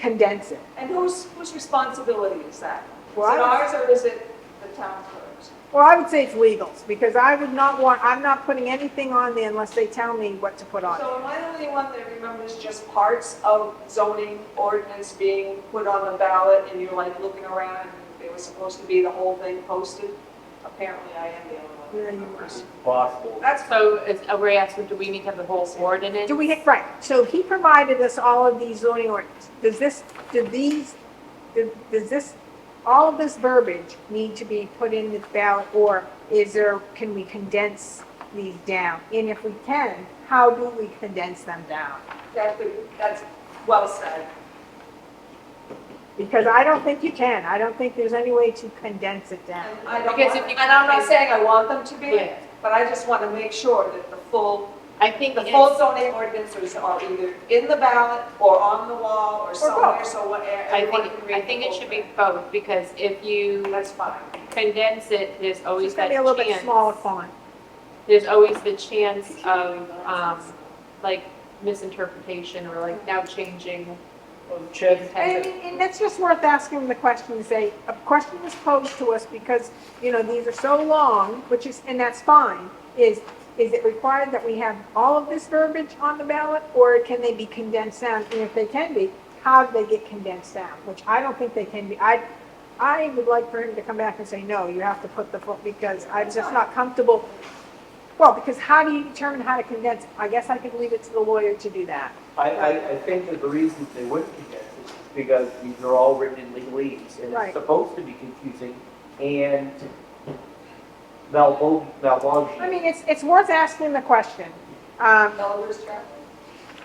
condense it? and whose responsibility is that? Is it Well, I would- ours or is it the town clerk's? Well, I would say it's legals, because I would not want, I'm not putting anything on there unless they tell me what to put on. So am I the only one that remembers just parts of zoning ordinance being put on the ballot and you're like looking around and they were supposed to be the whole thing posted? Apparently I am the only one. Yeah, you were. Possible. That's so we're asking, do we need to have the whole ordinance? Do we hit, right, so he provided us all of these zoning ordinances. Does this, all of this verbiage need to be put in the ballot, or can we condense these down? And if we can, how do we condense them down? that's well said. Because I don't think you can. I don't think there's any way to condense it down. And I don't Because want- if you- and I'm not saying I want them to be, Yeah. but I just want to make sure that the full it's- zoning ordinances are either in the ballot or on the wall or somewhere, both. so what, I everyone can read think the it whole should be thing. both, because if you That's fine. condense it, there's always It's gonna that be a little bit chance. smaller font. There's always the chance of, like, misinterpretation or like now changing the intent. And that's just worth asking the question, to say, a question is posed to us because, these are so long, and that's fine, is it required that we have all of this verbiage on the ballot, or can they be condensed down? And if they can be, how do they get condensed down? Which I don't think they can be. I would like for him to come back and say, no, you have to put the full, because I'm just not comfortable. Well, because how do you determine how to condense it? I guess I could leave it to the lawyer to do that. I think that the reason they wouldn't condense it is because these are all written in legalese, and Right. it's supposed to be confusing and malvolution. I mean, it's worth asking the question. Melvin's draft?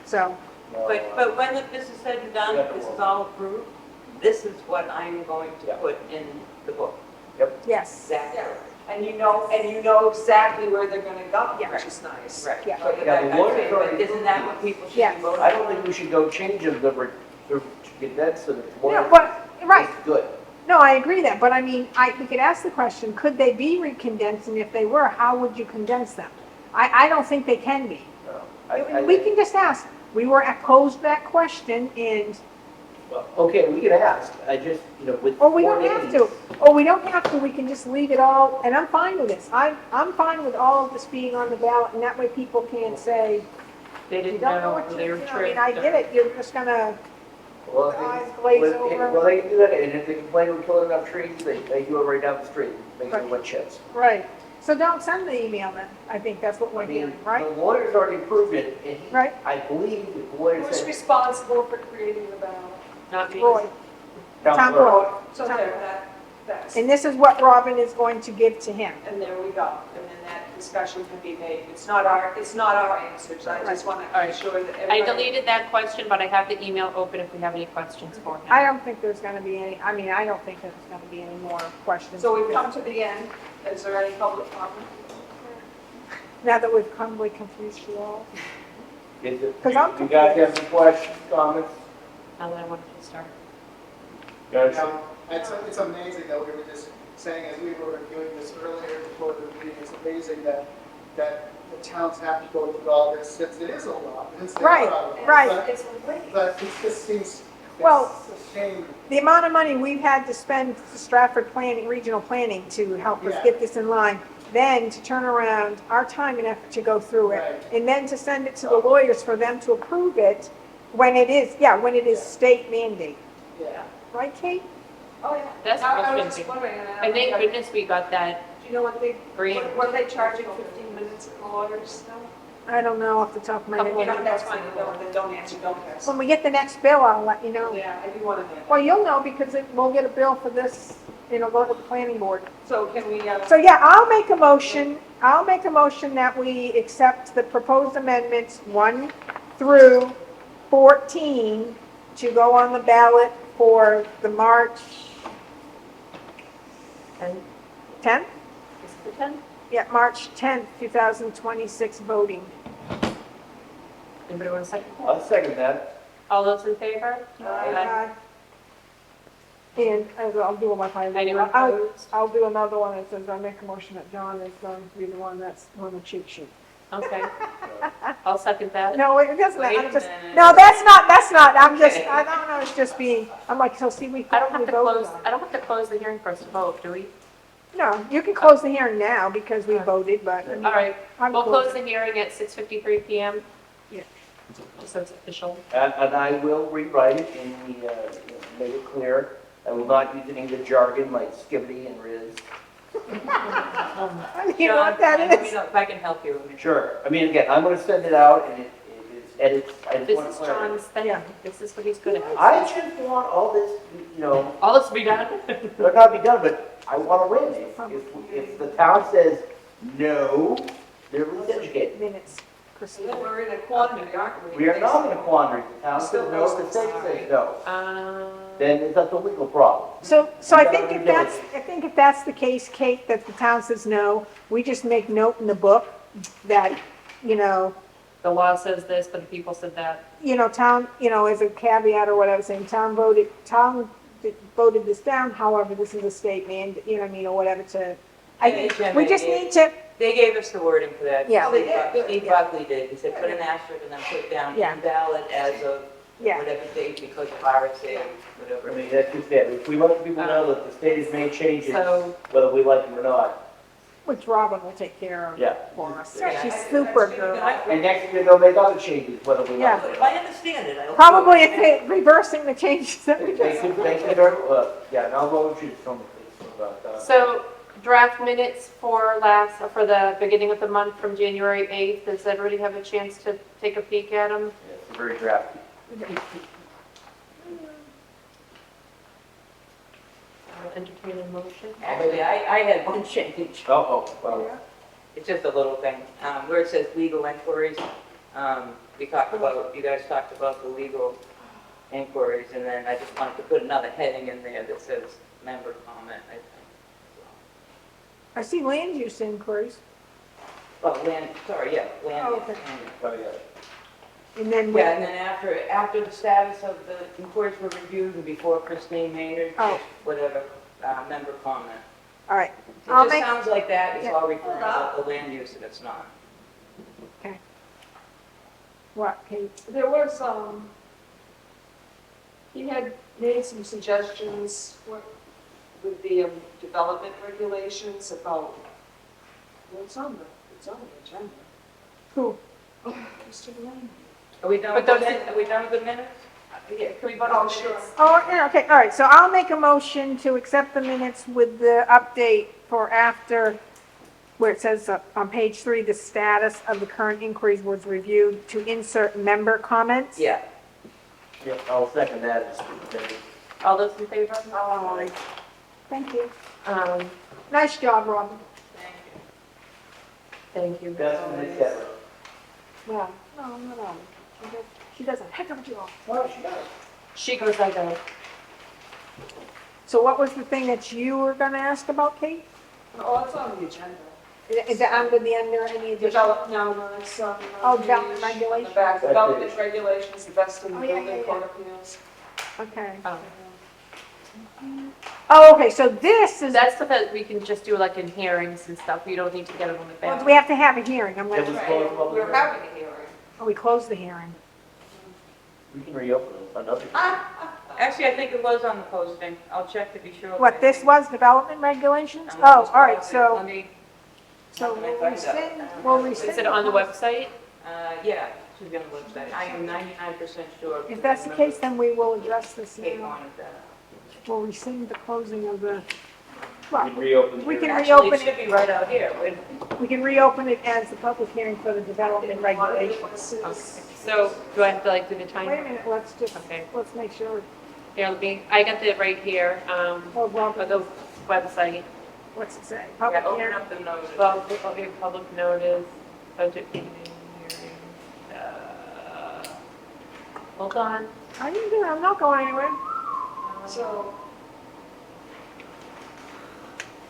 So, But when this is said and done, Yeah. this is all approved, this is what I'm going to Yeah. put in the book. yes. Exactly. Yeah. And you know exactly where they're gonna go, Yeah. which is nice. Right. Yeah. But Yeah, the I'm lawyer's saying, already but isn't that what people should Yes. be voting? I don't think we should go change them to condense them. It's more- Yeah, but, right. It's good. No, I agree that, but I mean, we could ask the question, could they be recondensed, and if they were, how would you condense them? I don't think they can be. No. We can just ask. We were posed that question and, Well, okay, we can ask, I just, with. or we don't 4 have days- to. Or we don't have to, we can just leave it all, and I'm fine with this. I'm fine with all of this being on the ballot, and that way people can't say, They you didn't don't know know what they you, were I mean, I tricked. get it, you're just gonna, Well, eyes they, glaze well, over. well, they can do that, and if they complain we're killing enough trees, they do it right down the street, make Right. it wood chips. right. So don't send the email then. I think that's what I we're mean, hearing, right? the lawyer's already approved it, and he, Right. I believe the lawyer Who's said. responsible for creating the ballot? Not me. Roy, Town town clerk. clerk. So there, that's, And this is what Robin is going to give to him. and there we go. And then that discussion can be made. It's not our answers. I just want to All right. make sure that I everybody. deleted that question, but I have the email open if we have any questions for him. I don't think there's gonna be any, I mean, I don't think there's gonna be any more questions. So we've come to the end. Is there any public comment? Now that we've probably confused you all. Is it, 'Cause I'm you guys have any questions, comments? Now that I wanted to start. Guys? Now, it's amazing that we were just saying, as we were reviewing this earlier before the meeting, it's amazing that the towns have to go through all this, since it is a lot, since they Right, are a lot. right. But it just seems, Well- it's a shame. The amount of money we've had to spend for Stratford Planning, Regional Planning to help us Yeah. get this in line, then to turn around our time and effort to go through it, Right. and then to send it to the lawyers for them to approve it when it is, when it is state mandate. Yeah. Right, Kate? Oh, yeah. That's I was frustrating. just wondering. and I thank don't- goodness we got that Do you know what they, green. what are they charging 15 minutes at the lawyers now? I don't know off the top of my Couple of head. No, that's fine. Don't answer, don't ask. When we get the next bill, I'll let you know. Yeah, I do want to know. Well, you'll know because we'll get a bill for this, go to the planning board. So can we, So yeah, I'll make a motion that we accept the proposed amendments 1 through 14 to go on the ballot for the March And 10th? is it the 10th? Yeah, March 10th, 2026 voting. Anybody want a second? I'll second that. All those in favor? And I'll do my final. Anyone I'll opposed? I'll do another one that says I make a motion that John is going to be the one that's on the cheat sheet. Okay. I'll second that. No, it doesn't, Wait I'm a just, minute. no, that's not, I'm just, I don't know, it's just being, I'm like, so see, we I don't have we to voted close, on it. I don't have to close the hearing for us to vote, do we? No, you can close the hearing now because we voted, but. All right, I'm we'll close closing. the hearing at 6:53 PM. Yeah. Just so it's official. And I will rewrite it in the, make it clear. I will not use any of the jargon like skibbity and riz. You know what that John, let me is? know if I can help you. Sure, I mean, again, I'm gonna send it out and it is edits, I just This want is to clarify. John's thing. Yeah. This is what he's good at. I just want all this, All this to be done. not be done, but I want to win. If the town says no, they're educated. Minutes, Christine. then we're in a quandary, aren't we? We are not in a quandary. The town says no, the state says no. Then that's a legal problem. So I think if that's the case, Kate, that the town says no, we just make note in the book that, The law says this, but the people said that. town, as a caveat or whatever, saying town voted this down, however, this is a state mandate, or whatever to, I think, we just need to, They gave us the wording for that. Yeah. Steve Buckley did. He said, put an asterisk and then put down Yeah. invalid as of yeah, whatever date because of RSA, I whatever. mean, that's just it. If we let people know that the state has made changes, So, whether we like them or not, which Robin will take care of yeah. for us. Yeah. She's super good. And next year they'll make other changes, whether we Yeah. like them or If not. I understand it, I don't. Probably if they, reversing the changes that we They just. could, yeah, and I'll go with you from the so draft minutes for the beginning of the month from January 8th. Does everybody have a chance to take a peek at them? it's very drafty. Entertain a motion? Actually, I had one change. Well, It's just a little thing. Where it says legal inquiries, you guys talked about the legal inquiries, and then I just wanted to put another heading in there that says member comment, I think. I see land use inquiries, Well, land, sorry, yeah, land. Oh, okay. oh, yeah. and then, Yeah, and then after the status of the inquiries were reviewed and before Christine Maynard, Oh. whatever, member comment. all right. It I'll just make- sounds like that, it's Yeah. all referring to the land use and it's not. What, Kate? There was, he had made some suggestions with the development regulations about, well, it's on the agenda. Who? Mr. Lane. Are we done with But the those- minutes? Are we done with the minutes? Yeah, can we vote Oh, on the sure. minutes? Oh, yeah, okay, all right, so I'll make a motion to accept the minutes with the update for after, where it says on page 3, the status of the current inquiries was reviewed, to insert member comments. Yeah. Yeah, I'll second that. All those in favor? Aye. Thank you. Um, Nice job, Robin. thank you. Best minutes ever. Well, no. She does a heck of a job. Well, she does. She goes, I go. So what was the thing that you were gonna ask about, Kate? Oh, it's on the agenda. Is it under any addition? No, it's on. Oh, development on the regulations. back, development regulations, the best in the Oh, yeah, building yeah, code appeals. Okay. Oh. Oh, okay, so this is, That's the that we can just do like in hearings and stuff. We don't need to get it on the well, ballot. we have to have a hearing. I'm Yeah, we gonna, close the public We're hearing. having a hearing. oh, we closed the hearing. We can reopen it another. Actually, I think it was on the posting. I'll check to be sure. What, this was development regulations? I'm Oh, just all right, positive. so, Let me, so Let me we'll find out. rescind, we'll rescind. Is it on the website? yeah, it should be on the website. I am 99% sure. If that's the case, then we will address this Kate now. wanted that. We'll rescind the closing of the, We well, reopen. the we can hearing. Actually, reopen it should it, be right out here. we can reopen it as the public hearing for the development regulations. Okay. So do I have to like do the Wait a time? minute, let's just, Okay. let's make sure, Here, let me, I got it right here, oh, for Robin, the website. what's it say? Yeah, Public open hearing? up the notice. Well, okay, public notice, budget meeting, hearing, hold on. I didn't do it, I'm not going anywhere. So,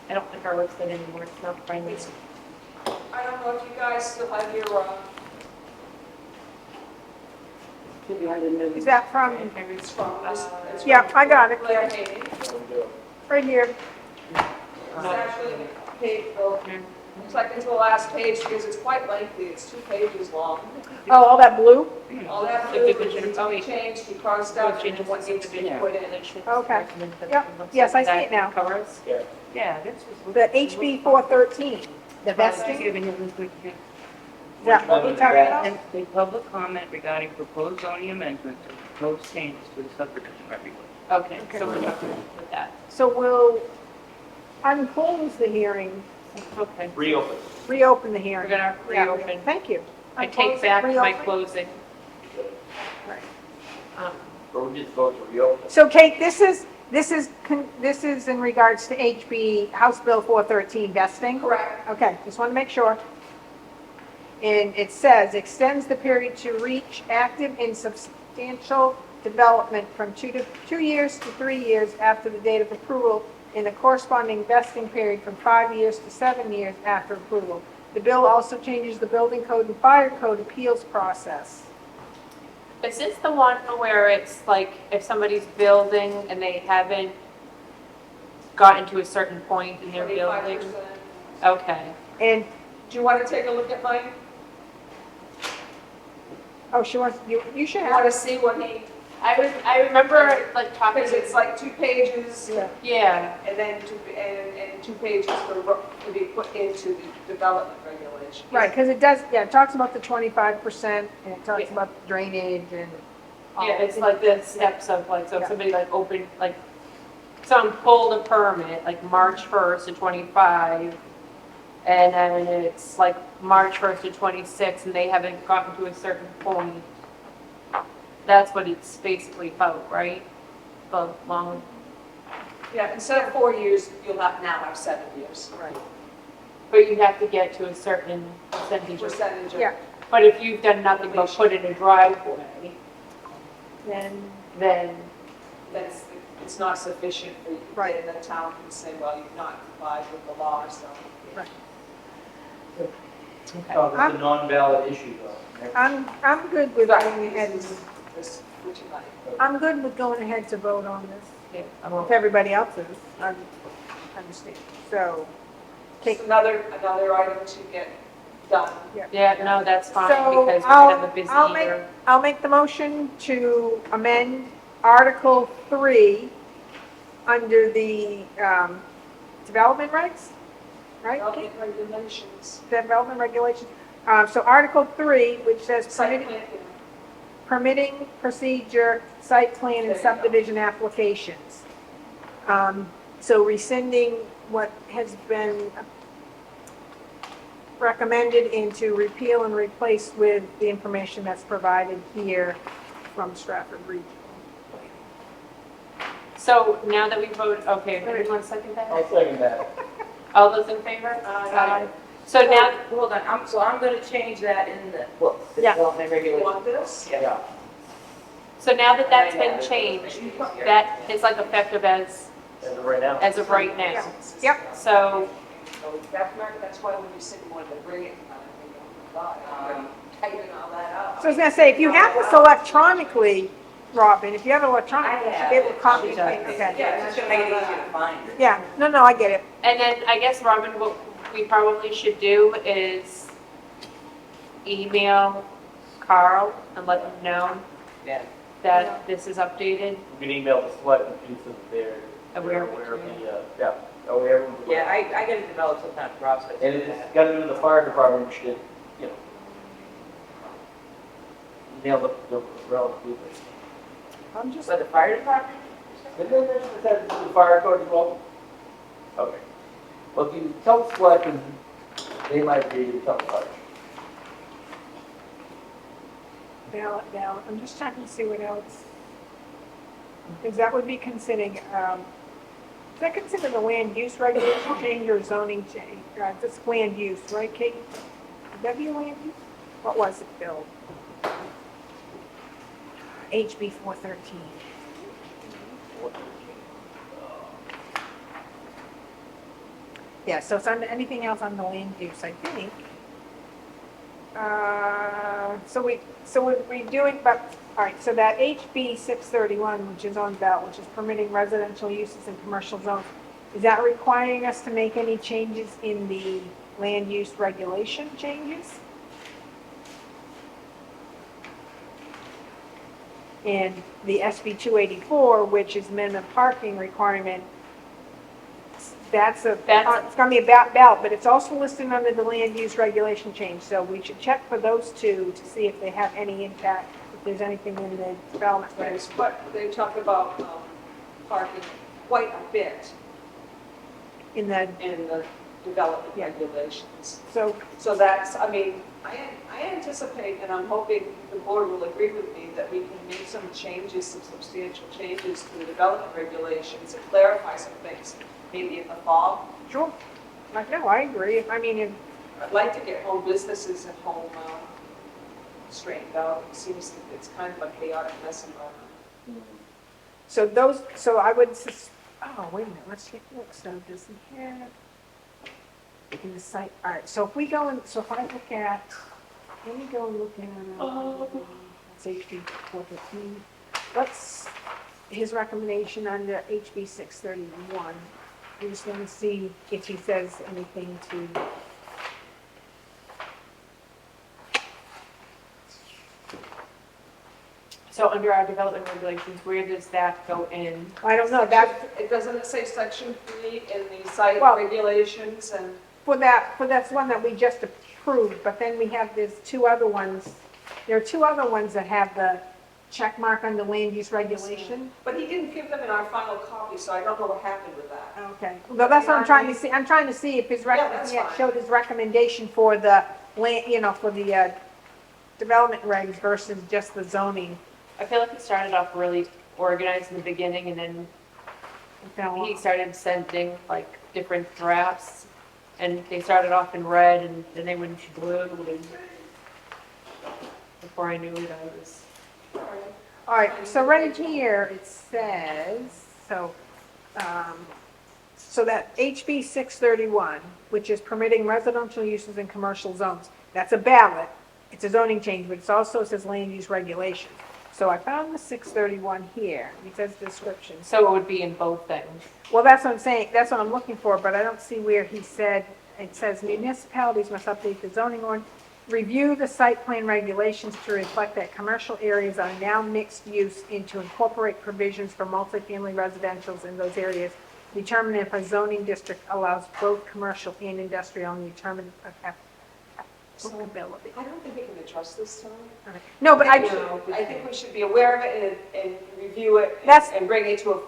I don't think our website anymore, it's not friendly. It's- I don't know if you guys still have your, Should be under news. Is that from, it's from, it's from yeah, I got it, Blair Hayden. right here. It's actually it's like into the last page because it's quite lengthy, it's 2 pages long. Oh, all that blue? All that The blue division needs of- to be changed, you crossed out, and what needs to be put in. Okay. Yep. Yes, I see it now. Covers? Yeah. Yeah, this was. The HB 413, the vesting, is that what we're talking about? And a public comment regarding proposed zoning amendments and proposed changes to the subdivision regulations. Okay, so we're talking with that. So we'll unclose the hearing, Okay. Reopen. reopen the We're hearing. gonna Yeah, reopen. Thank you. I Unclose take it, back my reopen. closing. Right. Or we just vote to reopen. So Kate, this is in regards to HB House Bill 413 vesting? Correct. Okay, just want to make sure. And it says, extends the period to reach active and substantial development from 2 years to 3 years after the date of approval, in the corresponding vesting period from 5 years to 7 years after approval. The bill also changes the building code and fire code appeals process. Is this the one where it's like if somebody's building and they haven't gotten to a certain point in their building? 25%. Okay. And, Do you want to take a look at mine? oh, she wants, you should You want have. to see what he, I remember like talking because it's like 2 pages, Yeah. yeah, and then 2 pages to be put into the development regulation. Right, because it does, yeah, it talks about the 25%, and it talks about drainage and. all yeah, it's that. like the steps of like, so if Yeah. somebody like opened, like, someone pulled a permit like March 1st of 25, and then it's like March 1st of 26, and they haven't gotten to a certain point. That's what it's basically about, right? The long, Yeah, instead of 4 years, you'll now have 7 years. Right. but you have to get to a certain percentage of. Percentage of. Yeah. But if you've done nothing but put in a driveway, Then, then, That's, it's not sufficient for you. Right. Then the town can say, well, you've not complied with the law, so. Oh, it's a non-valid issue though. I'm good with going ahead, This, which you like. I'm good with going ahead to vote on this, yeah, I won't- if everybody else is, I understand. So, Just another item to get done. Yeah, no, that's fine, So because we're gonna have a busy I'll make, year. I'll make the motion to amend Article 3 under the development regs, right? Kate? Development regulations, Development regulations. So Article 3, which says site permitting, plan, permitting procedure, site plan, and There you go. subdivision applications. So rescinding what has been recommended and to repeal and replace with the information that's provided here from Stratford Regional. So now that we vote, okay, everyone second that? I'll second that. All those in favor? Aye. So now, Hold on, I'm gonna change that in the book, the Yeah. development you regulations. want this? Yeah. so now that that's been Yeah. changed, that is like effective as As of right now. right now. Yep. So, That's why when you said you wanted to bring it, I thought, tighten all that up. So I was gonna say, if you have this electronically, Robin, if you have it electronically, you should be able to copy it. Okay. Yeah, it's just gonna make it easier to find it. Yeah, no, I get it. and then I guess, Robin, what we probably should do is email Carl and let him know Yeah. that this is updated. You can email the select and so that they're Aware of aware of it, the, yeah, aware of the. Yeah, I gotta develop some kind of process. And it's got to do with the fire department, which should, you know, nail the relevant people. I'm just, For the fire department? Did they mention this had to do with the fire code as well? Okay. Well, if you tell the select, they might be able to tell the fire. ballot. I'm just checking to see what else. Because that would be considering, is that considered a land use regulation change or zoning change? This land use, right, Kate? Would that be a land use? What was it, Bill? HB 413. Yeah, so it's under anything else on the land use, I think. So we're doing, but, all right, so that HB 631, which is on ballot, which is permitting residential uses in commercial zones, is that requiring us to make any changes in the land use regulation changes? And the SB 284, which is minimum parking requirement, it's gonna be about ballot, but it's also listed under the land use regulation change, so we should check for those two to see if they have any impact, if there's anything in the development regs. But they talk about parking quite a bit In the, in the development Yeah. regulations. so, So that's, I mean, I anticipate, and I'm hoping the board will agree with me, that we can make some changes, some substantial changes to the development regulations and clarify some things, maybe in the fall. sure, like, no, I agree, I mean, if, I'd like to get home businesses and home straightened out. It seems that it's kind of a chaotic mess environment. so I would, oh, wait a minute, let's take a look, so does he have, in the site, all right, so if we go in, so if I look at, let me go and look at, it's HB 415, let's, his recommendation under HB 631, we just want to see if he says anything to, so under our development regulations, where does that go in? I don't know, that, It doesn't say section 3 in the site Well- regulations and for that's one that we just approved, but then we have, there's two other ones, there are two other ones that have the check mark on the land use regulation. but he didn't give them in our final copy, so I don't know what happened with that. Okay, well, that's what I'm trying to see, I'm trying to see if his Yeah, that's he had fine. showed his recommendation for the land, for the, development regs versus just the zoning. I feel like he started off really organized in the beginning, and then he started sending like different drafts, and they started off in red, and then they went to blue, and before I knew it, I was, All right, so right here, it says, so that HB 631, which is permitting residential uses in commercial zones, that's a ballot, it's a zoning change, but it also says land use regulation. So I found the 631 here, it says description. so it would be in both things. Well, that's what I'm saying, that's what I'm looking for, but I don't see where he said, it says municipalities must update the zoning ordinance, review the site plan regulations to reflect that commercial areas are now mixed use and to incorporate provisions for multifamily residentials in those areas. Determine if a zoning district allows both commercial and industrial and determine applicability. I don't think we can trust this time. No, but I think we should be aware of it and review it That's- and bring it to a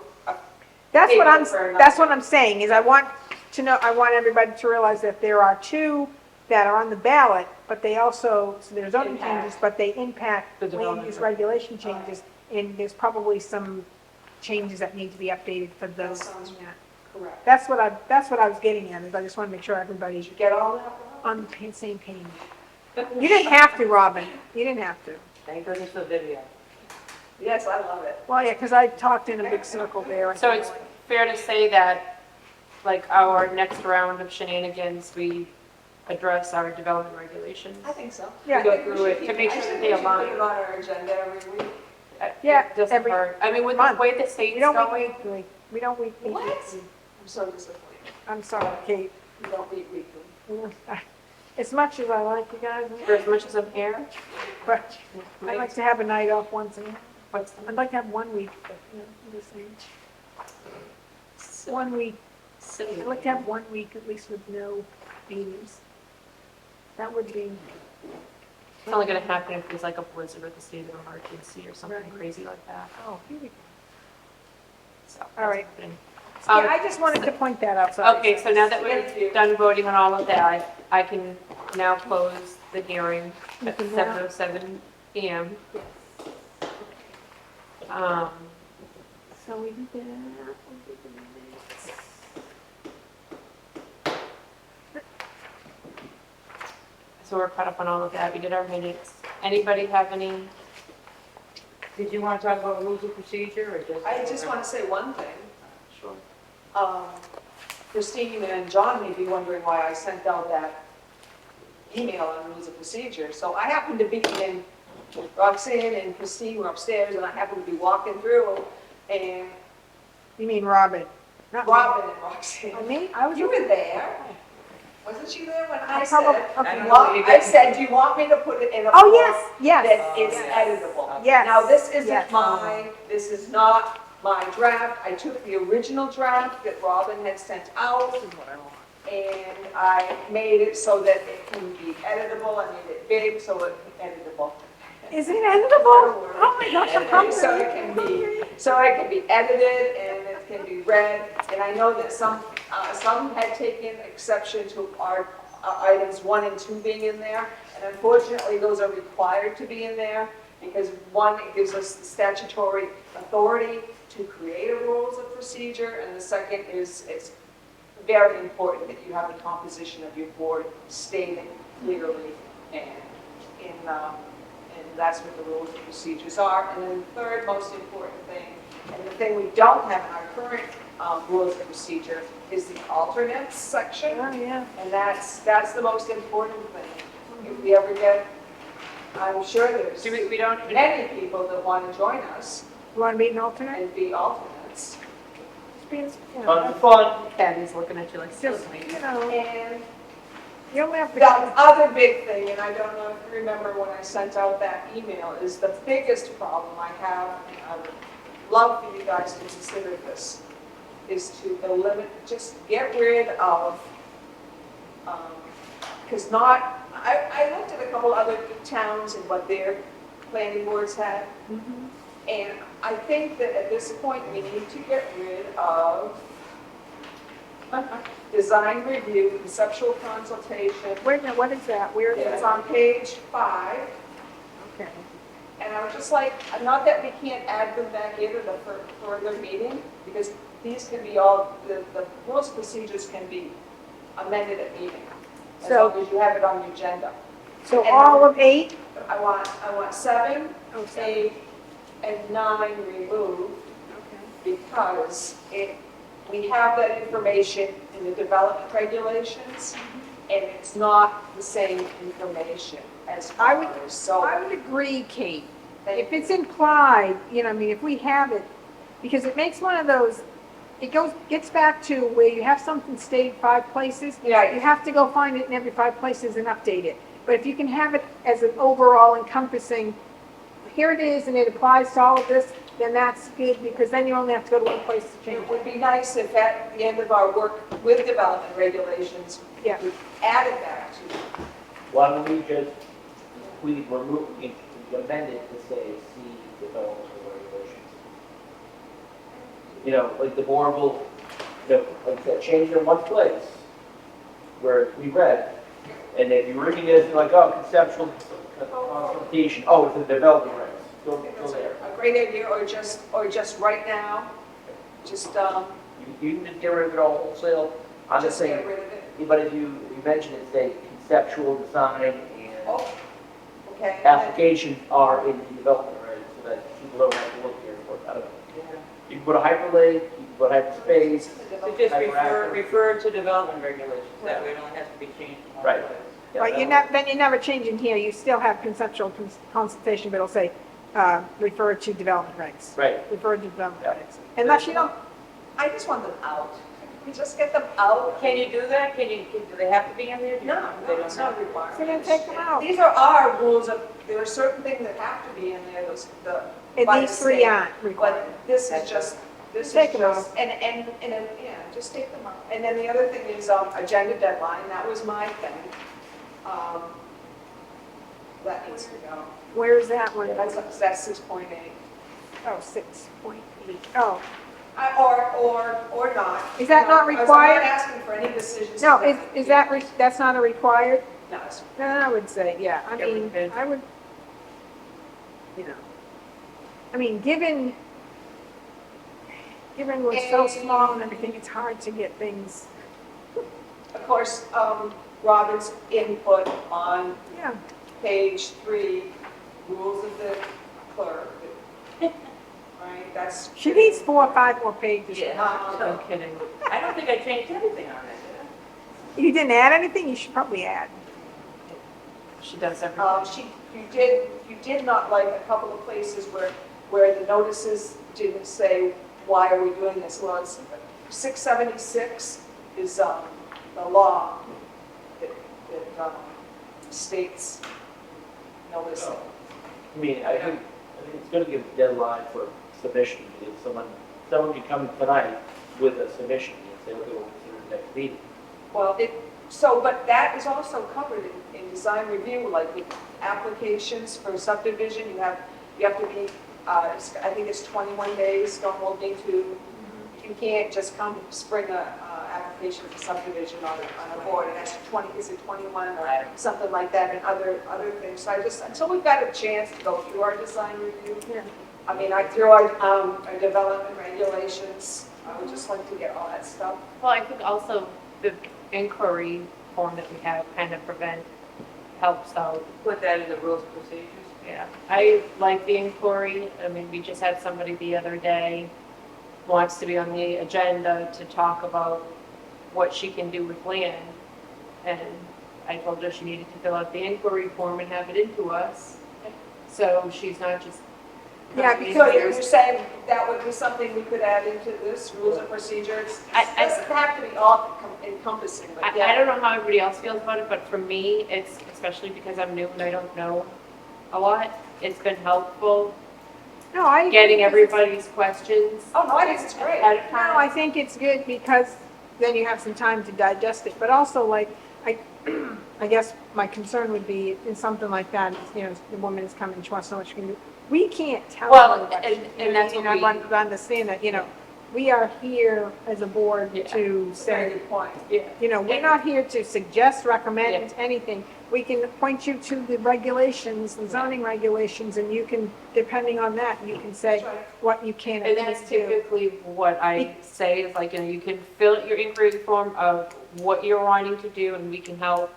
that's what I'm, Fair enough. that's what I'm saying, is I want to know, I want everybody to realize that there are two that are on the ballot, but they also, so there's zoning Impact. changes, but they impact The land development. use regulation changes, and there's probably some changes that need to be updated for those. sounds correct. That's what I was getting at, is I just want to make sure everybody's Did you get all that, Rob? on the same page. You didn't have to, Robin, you didn't have to. Thank goodness for video. Yes, I love it. Well, yeah, because I talked in a big circle there. So it's fair to say that, like, our next round of shenanigans, we address our development regulations? I think so. Yeah. Go through it to make sure that they I think align. we should put it on our agenda every week. Yeah, It doesn't every hurt. I mean, with the month. way the state's We don't going, meet weekly, we don't meet What? weekly. I'm so disappointed. I'm sorry, Kate. We don't meet weekly. As much as I like you guys, for as much as I'm here, but I'd like to have a night off once a month. what's I'd like to have 1 week, but, you know, I'm just saying. 1 week, silly? I'd like to have 1 week at least with no meetings. That would be, It's only gonna happen if there's like a blizzard or the state of emergency or something Right. crazy like that. oh, here we go. So, All right. that's happening. Yeah, I just wanted to point that out, sorry. Okay, so now that Thank you. we're done voting on all of that, I can now close the hearing You at can now- 7:07 PM. So we did that, we did the minutes. So we're caught up on all of that. We did our minutes. Anybody have any? Did you want to talk about rules of procedure or just? I just want to say one thing. Sure. Christine and John may be wondering why I sent out that email on rules of procedure. So I happened to be in, Roxanne and Christine were upstairs, and I happened to be walking through, and You mean Robin? Not me. Robin and Roxanne. Oh, me? I was. You were there. Wasn't she there when I I said, probably- I okay. don't know well, what you I did. said, do you want me to put it in a Oh, form yes, yes. that is Yes. editable? Yes. Now, this isn't Yes. mine, this is not my draft. I took the original draft that Robin had sent out, and I made it so that it can be editable. I made it big so it can be editable. Is it editable? Oh my gosh, I'm hungry. So it can be edited and it can be read. And I know that some had taken exception to our items 1 and 2 being in there. And unfortunately, those are required to be in there because 1, it gives us the statutory authority to create a rules of procedure. And the second is it's very important that you have the composition of your board stated clearly and that's what the rules and procedures are. And then the third most important thing, and the thing we don't have in our current rules of procedure, is the alternates section. Oh, yeah. And that's the most important thing. If we ever get, I'm sure there's Do we don't even, many people that want to join us You want to be an alternate? and be alternates. Just be, you Tons know, of fun. Patty's looking at you like, just, silly. you know, And you don't have the to. other big thing, and I don't know if you remember when I sent out that email, is the biggest problem I have, and I would love for you guys to consider this, is to eliminate, just get rid of, because I looked at a couple other towns and what their planning boards had, and I think that at this point, we need to get rid of design review, conceptual consultation. Wait a minute, what is that? Where is It's that? on page 5, Okay. and I was just like, not that we can't add them back into the further meeting, because these can be all, the rules and procedures can be amended at meeting, as So- long as you have it on your agenda. So all of 8? I want 7, Oh, 7. 8, and 9 removed, Okay. because we have that information in the development regulations, and it's not the same information as I would- ours, so. I would agree, Kate. thank If it's implied, you know, I mean, if we have it, because it makes one of those gets back to where you have something stated 5 places. Yeah. You have to go find it in every 5 places and update it. But if you can have it as an overall encompassing, here it is and it applies to all of this, then that's good, because then you only have to go to one place to change It it. would be nice if at the end of our work with development regulations, Yeah. we added that to. Why don't we just, we remove, we amend it to say see development regulations? You know, like the board will, you know, like I said, change it in one place where we read, and if you're reading this, you're like, oh, conceptual consultation, oh, it's the development regs. Go there. A great idea, or just right now, just, You can just get rid of it all wholesale. I'm just just get saying, rid of it. but if you mention it, say conceptual design and Oh, okay. applications are in the development regs, so that people don't have to look here for it. I don't know. You can put a hyperlink, you can put hyperspace. So just refer to development regulations, that way it only has to be changed in one Right. place. Yeah, Right, then you never change in here, you still have conceptual consultation, but it'll say, refer to development regs. Right. Refer to development Yeah. regs. Unless you don't, I just want them out. Can we just get them out? Can you do that? Do they have to be in there? No, They no, don't it's have not to. required. so then take them out. These are our rules of, there are certain things that have to be in there, And by the these 3 state. aren't required. But this is just, Take them out. yeah, just take them out. And then the other thing is, agenda deadline, that was my thing. That needs to go. Where is that one? That's 6.8. Oh, 6.8. Oh, Or not. Is that not I'm required? not asking for any decisions. no, tonight. is that, that's not a required? No, it's- Then I would say, yeah, I Yeah, we mean, could. I would, you know, I mean, given we're so small and everything, it's hard to get things, Of course, Robin's input on yeah. page 3, rules of the clerk. Right, that's. She needs 4 or 5 more pages. Yeah, no kidding. I don't think I changed anything on it, You didn't add anything, you should probably add. She does everything. You did not like a couple of places where the notices didn't say, why are we doing this? Well, it's 676 is the law that states noticing. I mean, I think it's gonna give a deadline for submission, because someone can come tonight with a submission and say, okay, we'll consider the next meeting. Well, but that is also covered in design review, like with applications for subdivision, you have to be, I think it's 21 days, don't hold me to, you can't just come spring a application for subdivision on a board, and that's 21 or something like that, and other things. So until we've got a chance to go through our design review, Yeah. I mean, through our development regulations, I would just like to get all that stuff. Well, I think also the inquiry form that we have kind of helps out. Put that in the rules and procedures. Yeah, I like the inquiry. I mean, we just had somebody the other day wants to be on the agenda to talk about what she can do with land. And I told her she needed to fill out the inquiry form and have it into us. So she's not just. Yeah, coming in So here. you're saying that would be something we could add into this, rules and procedures? I- It doesn't have to be all encompassing, but I yeah. don't know how everybody else feels about it, but for me, it's, especially because I'm new and I don't know a lot, it's been helpful No, I. agree, getting because it's- everybody's questions Oh, no, I think it's great. ahead of No, time. I think it's good because then you have some time to digest it, but also like, I guess my concern would be in something like that, you know, the woman is coming, she wants to know what she can do. We can't tell Well, her what she- and- you know and that's I mean? what I we- want to understand that, you know, we are here as a board Yeah. to That's a very say, good point. Yeah. you know, we're not here to suggest, recommend anything. We can point you to the regulations, the zoning regulations, and you can, depending on that, you can say That's right. what you can And and that's can't do. typically what I say is like, you know, you can fill out your inquiry form of what you're wanting to do and we can help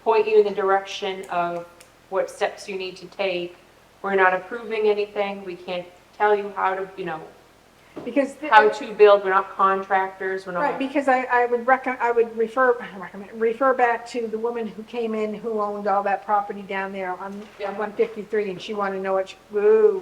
point you in the direction of what steps you need to take. We're not approving anything. We can't tell you how to, you know, Because. how to build. We're not contractors. We're Right, not. because I would refer back to the woman who came in who owned all that property down there on 153, and she wanted to know what,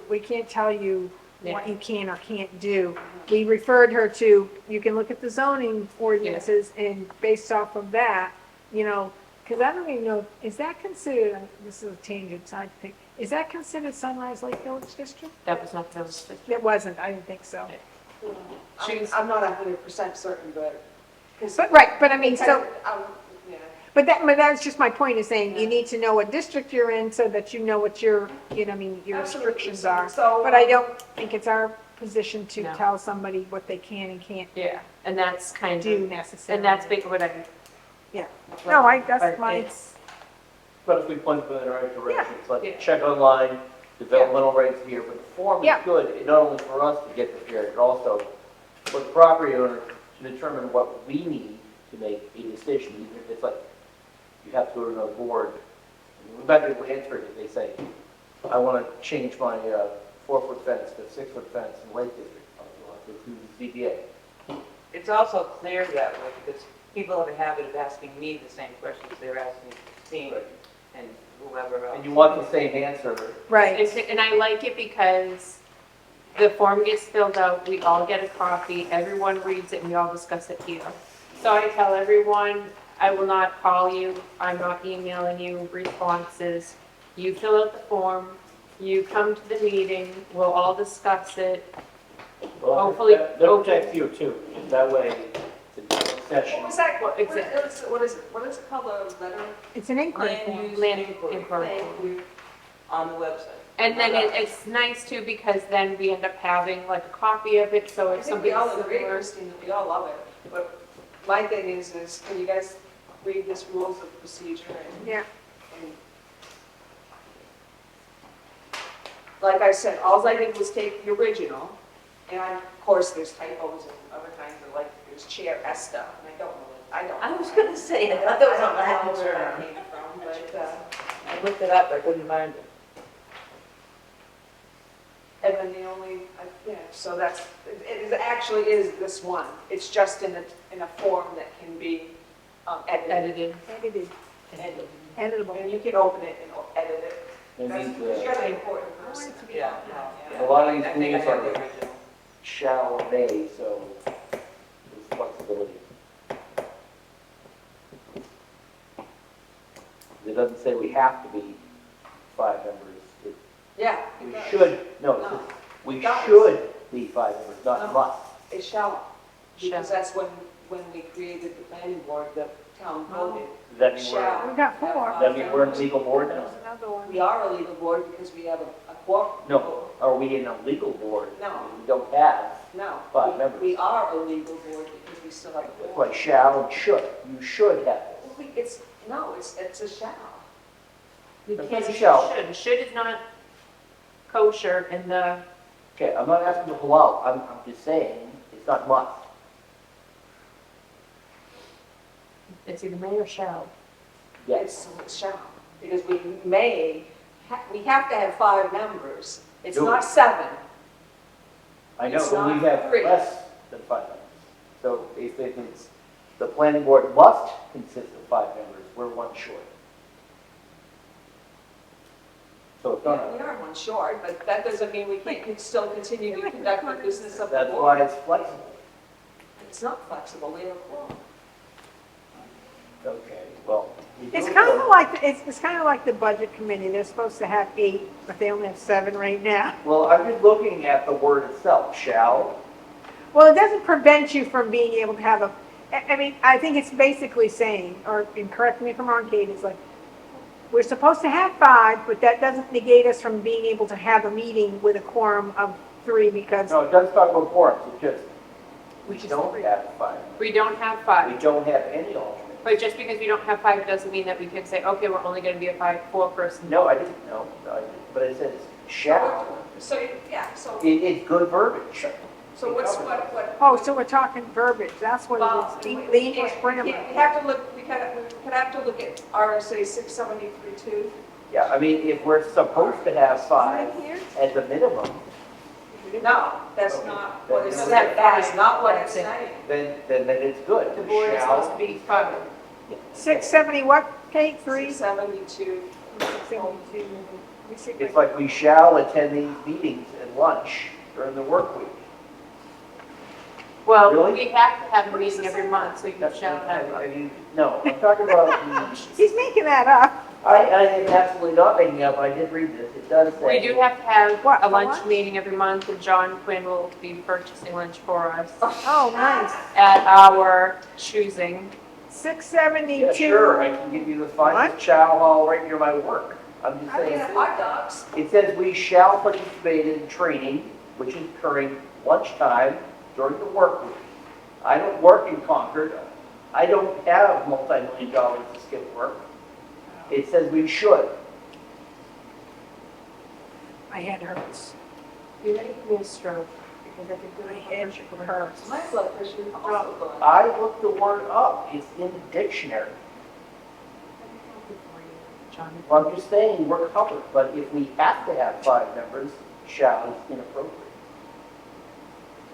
we can't tell you what you can or can't do. We referred her to, you can look at the zoning ordinances and based off of that, you know, because I don't even know, is that considered, this is a tangent side thing, is that considered Sunrise Lake Village District? That was not Village District. It wasn't, I didn't think so. I'm not 100% certain, but. 'cause- But, right, but I mean, so, Yeah. but that's just my point is saying, you need to know what district you're in so that you know what your, you know, I mean, your Absolutely. restrictions are. So, But I don't think it's our position to No. tell somebody what they can and can't Yeah, and that's kind do of, necessarily. and that's big what I. Yeah. No, But that's my, it's- But if we point them in the right direction, it's Yeah. like check online, developmental rights here, but the form is Yeah. good, not only for us to get prepared, but also for the property owner to determine what we need to make a decision, even if it's like, you have to go to another board. We might be able to answer it if they say, I want to change my 4-foot fence to 6-foot fence in Lake District. I'll have to go through the ZBA. It's also clear that way because people have a habit of asking me the same questions they're asking Christine and whoever else. And you want the same answer. right. And I like it because the form gets filled out, we all get a copy, everyone reads it, and we all discuss it here. So I tell everyone, I will not call you, I'm not emailing you responses. You fill out the form, you come to the meeting, we'll all discuss it. Well, Hopefully- that protects you too. That way, it's a session. What was that, Well, what is it called, a letter? It's an inquiry Land form. use Land inquiry inquiry. on the website. And then it's nice too, because then we end up having like a copy of it, so I if think we something's all agree, similar. Christine, we all love it, but my thing is, can you guys read this rules of procedure and Yeah. And like I said, all I did was take the original, and of course, there's typos and other kinds of, like, there's Chair Esther, and I don't. I was gonna say, I thought that was I a don't know Latin where that term. came from, but, I looked it up, I couldn't find it. and then the only, yeah, so that's, actually is this one. It's just in a form that can be edited. Edited. Edited, Edited. editable. And you can open it and edit it. And That's, these, because you're the important I want person. it to be Yeah. A lot of these I think I rules have are the original. shall or may, so there's flexibility. It doesn't say we have to be 5 members. Yeah. We it does. should, no, it No. says we Does. should be 5 members, not No. must. It shall, because Shall. that's when we created the planning board, the town voted. Does that mean Shall. We've got 4. does that mean we're in legal board now? There's another one. We are a legal board because we have a quorum. No. Are we in a legal board? No. We don't have, No. 5 we- members. We are a legal board because we still have a that's quorum. why shall and should. You should have Well, this. it's a shall. You That's can't what say shall. should. Should is not kosher in the, Okay, I'm not asking to pull out, I'm just saying, it's not must. it's either may or shall. Yes. It's shall, because we have to have 5 members. It's Do not we? 7. I know, It's but we not have free. less than 5 members. So if it's, the planning board must consist of 5 members, we're 1 short. So it's not, We are 1 short, but that doesn't mean we can't still continue to conduct the business of the that's board. why it's flexible. It's not flexible, we have a quorum. Okay, well. we It's do kind it. of like, it's kind of like the budget committee. They're supposed to have 8, but they only have 7 right now. Well, I'm just looking at the word itself, shall. Well, it doesn't prevent you from being able to have I mean, I think it's basically saying, and correct me if I'm wrong, Kate, it's like, we're supposed to have 5, but that doesn't negate us from being able to have a meeting with a quorum of 3 because, No, it doesn't talk about quorums, it's just, we Which is don't 3. have 5. We don't have We 5. don't have any alternates. But just because we don't have 5 doesn't mean that we can say, okay, we're only going to be a 4-person. No, I didn't, no, I didn't, but it says shall. So, yeah, so, It's good verbiage. so what? oh, so we're talking verbiage. That's what Well, it is. The English grammar. We have to look, we could have to look at RSA 673-2. Yeah, I mean, if we're supposed to have 5 here? as a minimum, No, that's Okay. not what it's Then- saying. That is not what it's That's it. saying. then it's good. The board is supposed to be 5. 670 what, Kate? 3? 672. 672. Let me see if I- It's like we shall attend these meetings at lunch during the work week. Well, Really? we have to have a meeting every month, so you That's- shall have. I mean, no, I'm talking about, He's making that up. I am absolutely not making up, I did read this, it does say. We do have to have What, a for lunch lunch? meeting every month, and John Quinn will be purchasing lunch for us Oh, nice. at our choosing. 672. Yeah, sure, I can give you the finest What? chow hall right near my work. I'm just I mean, saying. hot dogs. It says we shall participate in training, which is occurring lunchtime during the work week. I don't work in Concord. I don't have multi-million dollars to skip work. It says we should. My head hurts. You're gonna give me a stroke, because I think My my head hurts. My blood pressure is also going. I looked the word up. It's in the dictionary. John. Well, I'm just saying, we're covered, but if we have to have 5 members, shall is inappropriate.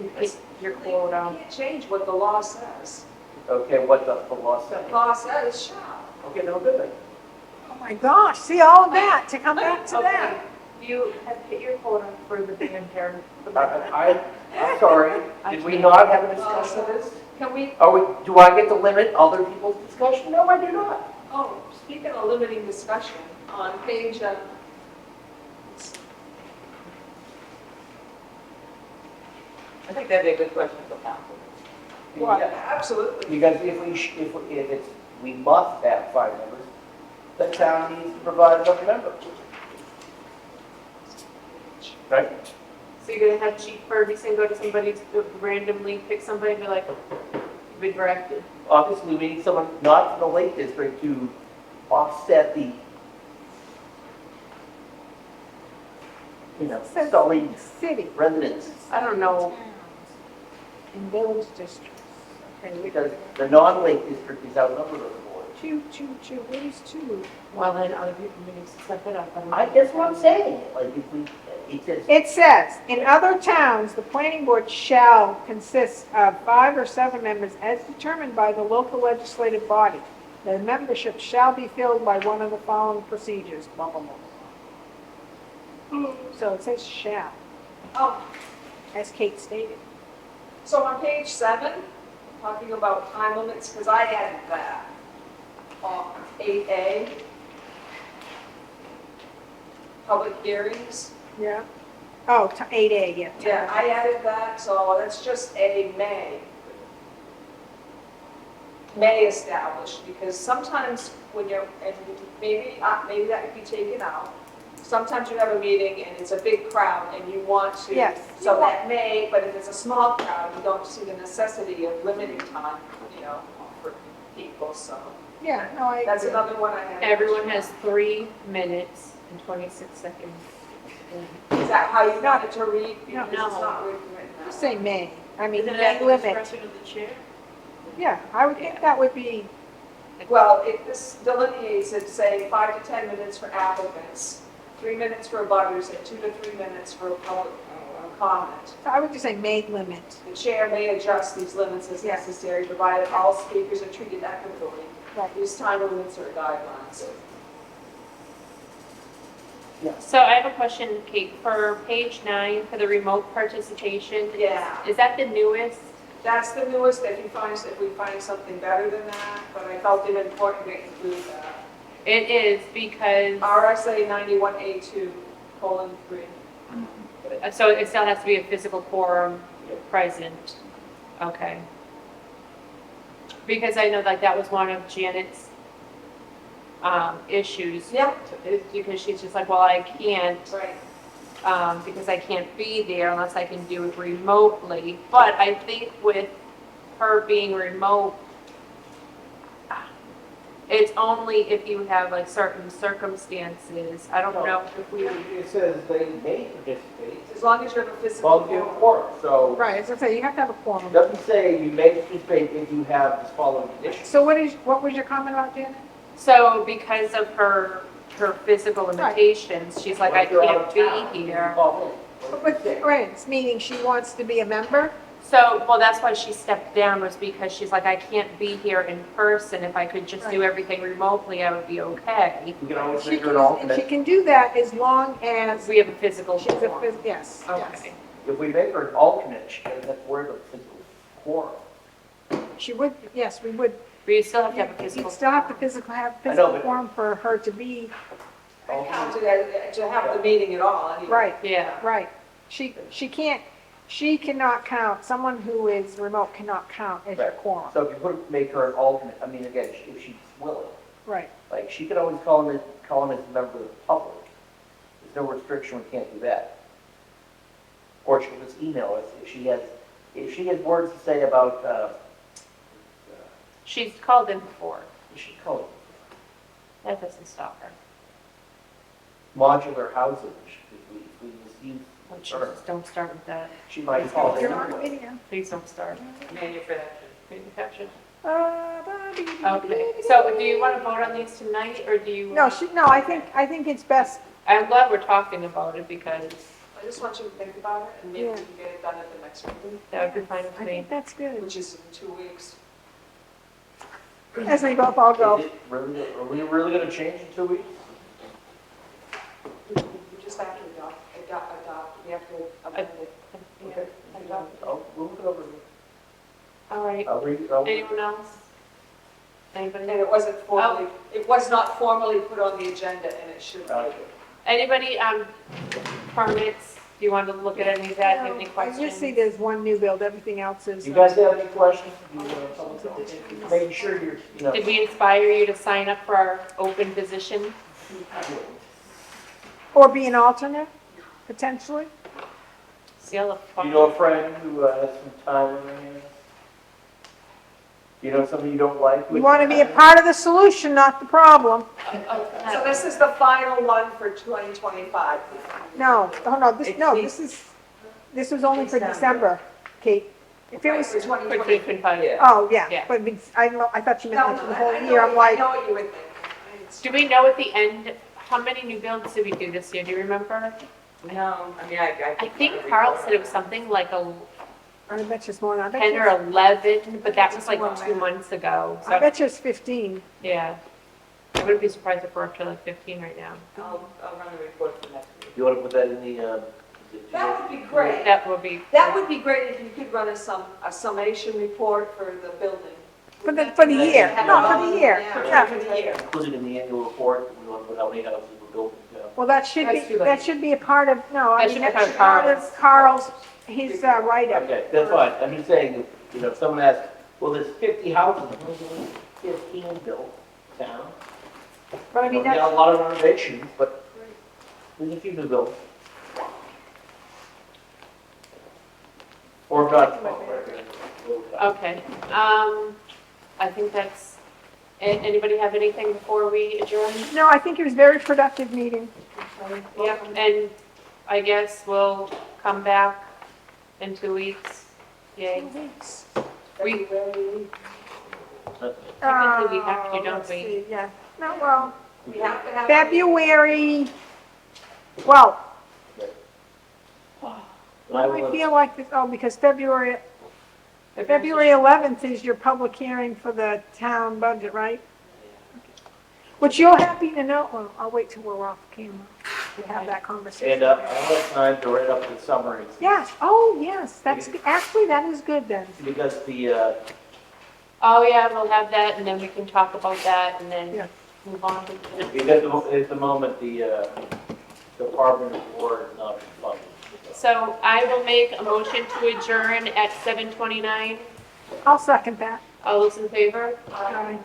You pick your quota. You can't change what the law says. Okay, what the law The says. law says shall. Okay, no good then. Oh my gosh, see all of that, to come back to that. Okay, you have hit your quota for the band here. I'm sorry, did we not have a discussion of this? Can we, Do I get to limit other people's discussion? No, I do not. oh, speaking of limiting discussion, on page, I think that'd be a good question for council. What? Yeah, absolutely. because if it's, we must have 5 members, the town needs to provide another member. Right? So you're gonna have Chief Ferguson go to somebody to randomly pick somebody and be like, be directed. Obviously, we need someone not from the Lake District to offset the, Says sullied City. residents. I don't know. In village districts. Okay, Because the non-Lake District is outnumbered on the board. two, what is two? Well, then other people may need to step it up. don't I know. guess what I'm saying, like, if we, it says, It says, in other towns, the planning board shall consist of 5 or 7 members as determined by the local legislative body. The membership shall be filled by one of the following procedures, blah, blah, blah. So it says shall, Oh, as Kate stated. so on page 7, talking about time limits, because I added that. 8A, public hearings. Yeah. Oh, 8A, yeah. Yeah, I added that, so that's just a may. May established, because sometimes when you're, and maybe that could be taken out. Sometimes you have a meeting and it's a big crowd and you want to. Yes. So that may, but if it's a small crowd, you don't see the necessity of limiting time, for people, so. Yeah, no, I That's agree. another one I had. Everyone has 3 minutes and 26 seconds. Is that how you got it to read? No. Because it's not written now. Just say may. I mean, Isn't it may at the limit. discretion of the chair? Yeah, I would think that would be, Well, this delineates it, say, 5 to 10 minutes for applicants, 3 minutes for abutters, and 2 to 3 minutes for public comment. I would just say may limit. The chair may adjust these limits as Yeah. necessary, provided all speakers are treated equitably. Right. These time limits are guidelines. So I have a question, Kate, for page 9, for the remote participation. Yeah. Is that the newest? That's the newest, if we find something better than that, but I felt it important to include that. It is because, RSA 91A2:3. so it still has to be a physical quorum present. Okay. Because I know like that was one of Janet's issues. Yeah. Because she's just like, well, I can't, Right. because I can't be there unless I can do it remotely. But I think with her being remote, it's only if you have like certain circumstances. I don't know if we, it says they may participate, As long as you have a physical well, you quorum. quorum, so Right, as I say, you have to have a it quorum. doesn't say you may participate if you have this following conditions. So what was your comment about Janet? so because of her physical limitations, she's like, I If you're out can't of town, be you here. call in. But, right, it's meaning she wants to be a member? So, well, that's why she stepped down, was because she's like, I can't be here in person. If I could just do Right. everything remotely, I would be okay. You can always She make her can, an and she alternate. can do that as long as We have a physical she's a, quorum. yes, yes. Okay. if we make her an alternate, she doesn't have to worry about physical quorum. She would, yes, we would, But you still have to have a physical. you'd still have to have I know, physical but- form for her to be, I counted as, to have the meeting at all, anyway. right, Yeah. right. She can't, she cannot count, someone who is remote cannot count as your Right. quorum. So if you make her an alternate, I mean, again, if she's willing, Right, like, she could always call him as a member of the public. There's no restriction, we can't do that. Or she'll just email us if she has words to say about, She's called in before. she's called That doesn't stop her. modular housing, if we receive Oh, concerns. Jesus, don't start with that. She might call it you're on anyway. video. Please don't start. Manufactured. Manufactured. Okay, Okay, so do you want to vote on these tonight, or do you? no, I think it's best, I'm glad we're talking about it, because I just want you to think about it, and maybe we Yeah. can get it done at the next meeting, that would be fine with I me. think that's good. which is in 2 weeks. As we both all go, Is it really, are we really gonna change in 2 weeks? We just have to adopt, we have to amend it. Yeah. Adopt it. Oh, we'll look it over. All right, I'll read, I'll. anyone else? Anybody? And it wasn't formally, it was not formally put on the agenda, and it should be. Anybody, permits, do you want to look at any of that, have any I questions? just see there's one new build, everything else is. You guys have any questions? Making sure you're, Did we inspire you to sign up for our open position? Or be an alternate, potentially. See all the fun. You know a friend who has some time on their hands? You know something you don't like? You want to be a part of the solution, not the problem. So this is the final one for 2025. No, this was only for December, Kate. If it was, For For 2025. 2025. oh, yeah, Yeah. but I don't know, I thought you No, meant no, for the whole I know- year. I'm like, I know what you would think. Do we know at the end, how many new builds did we do this year? Do you remember? No, I mean, I. I think Carl said it was something like a I bet you it's more, I bet 10 you, or 11, but that was like 2 months ago. I So, bet you it's 15. yeah. I wouldn't be surprised if we're up to like 15 right now. I'll run the report for next week. You want to put that in the, That would be great. That would be. That would be great if you could run a summation report for the building. For the year, no, for the year, Yeah, yeah. for the year. included in the annual report, we want to put how many houses we're building. Well, that should That's be, too late. that should be a part of, no, I That mean, should be that's part part of of Carl's, his write-up. Okay, that's fine. I'm just saying, if someone asks, well, there's 50 houses, there's only 15 built town. But I We mean, got that's, a lot of renovations, but there's a few new builds. Or not. Okay. I think that's, anybody have anything before we adjourn? no, I think it was a very productive meeting. Yep, and I guess we'll come back in 2 weeks. Yay. We, February, Technically, we have to, don't let's we? see, yeah, no, well, we have to have. February, well, I I will, feel like, this. Oh, because February 11th is your public hearing for the town budget, right? Which you're happy to know, well, I'll wait till we're off camera to have that conversation. and I'll have time to write up the summaries. Yes, oh, yes, that's, actually, that is good then. Because the, oh yeah, we'll have that, and then we can talk about that, and Yeah. then move on. because at the moment, the Department of War is not funded. So I will make a motion to adjourn at 7:29. I'll second that. All those in favor? Aye.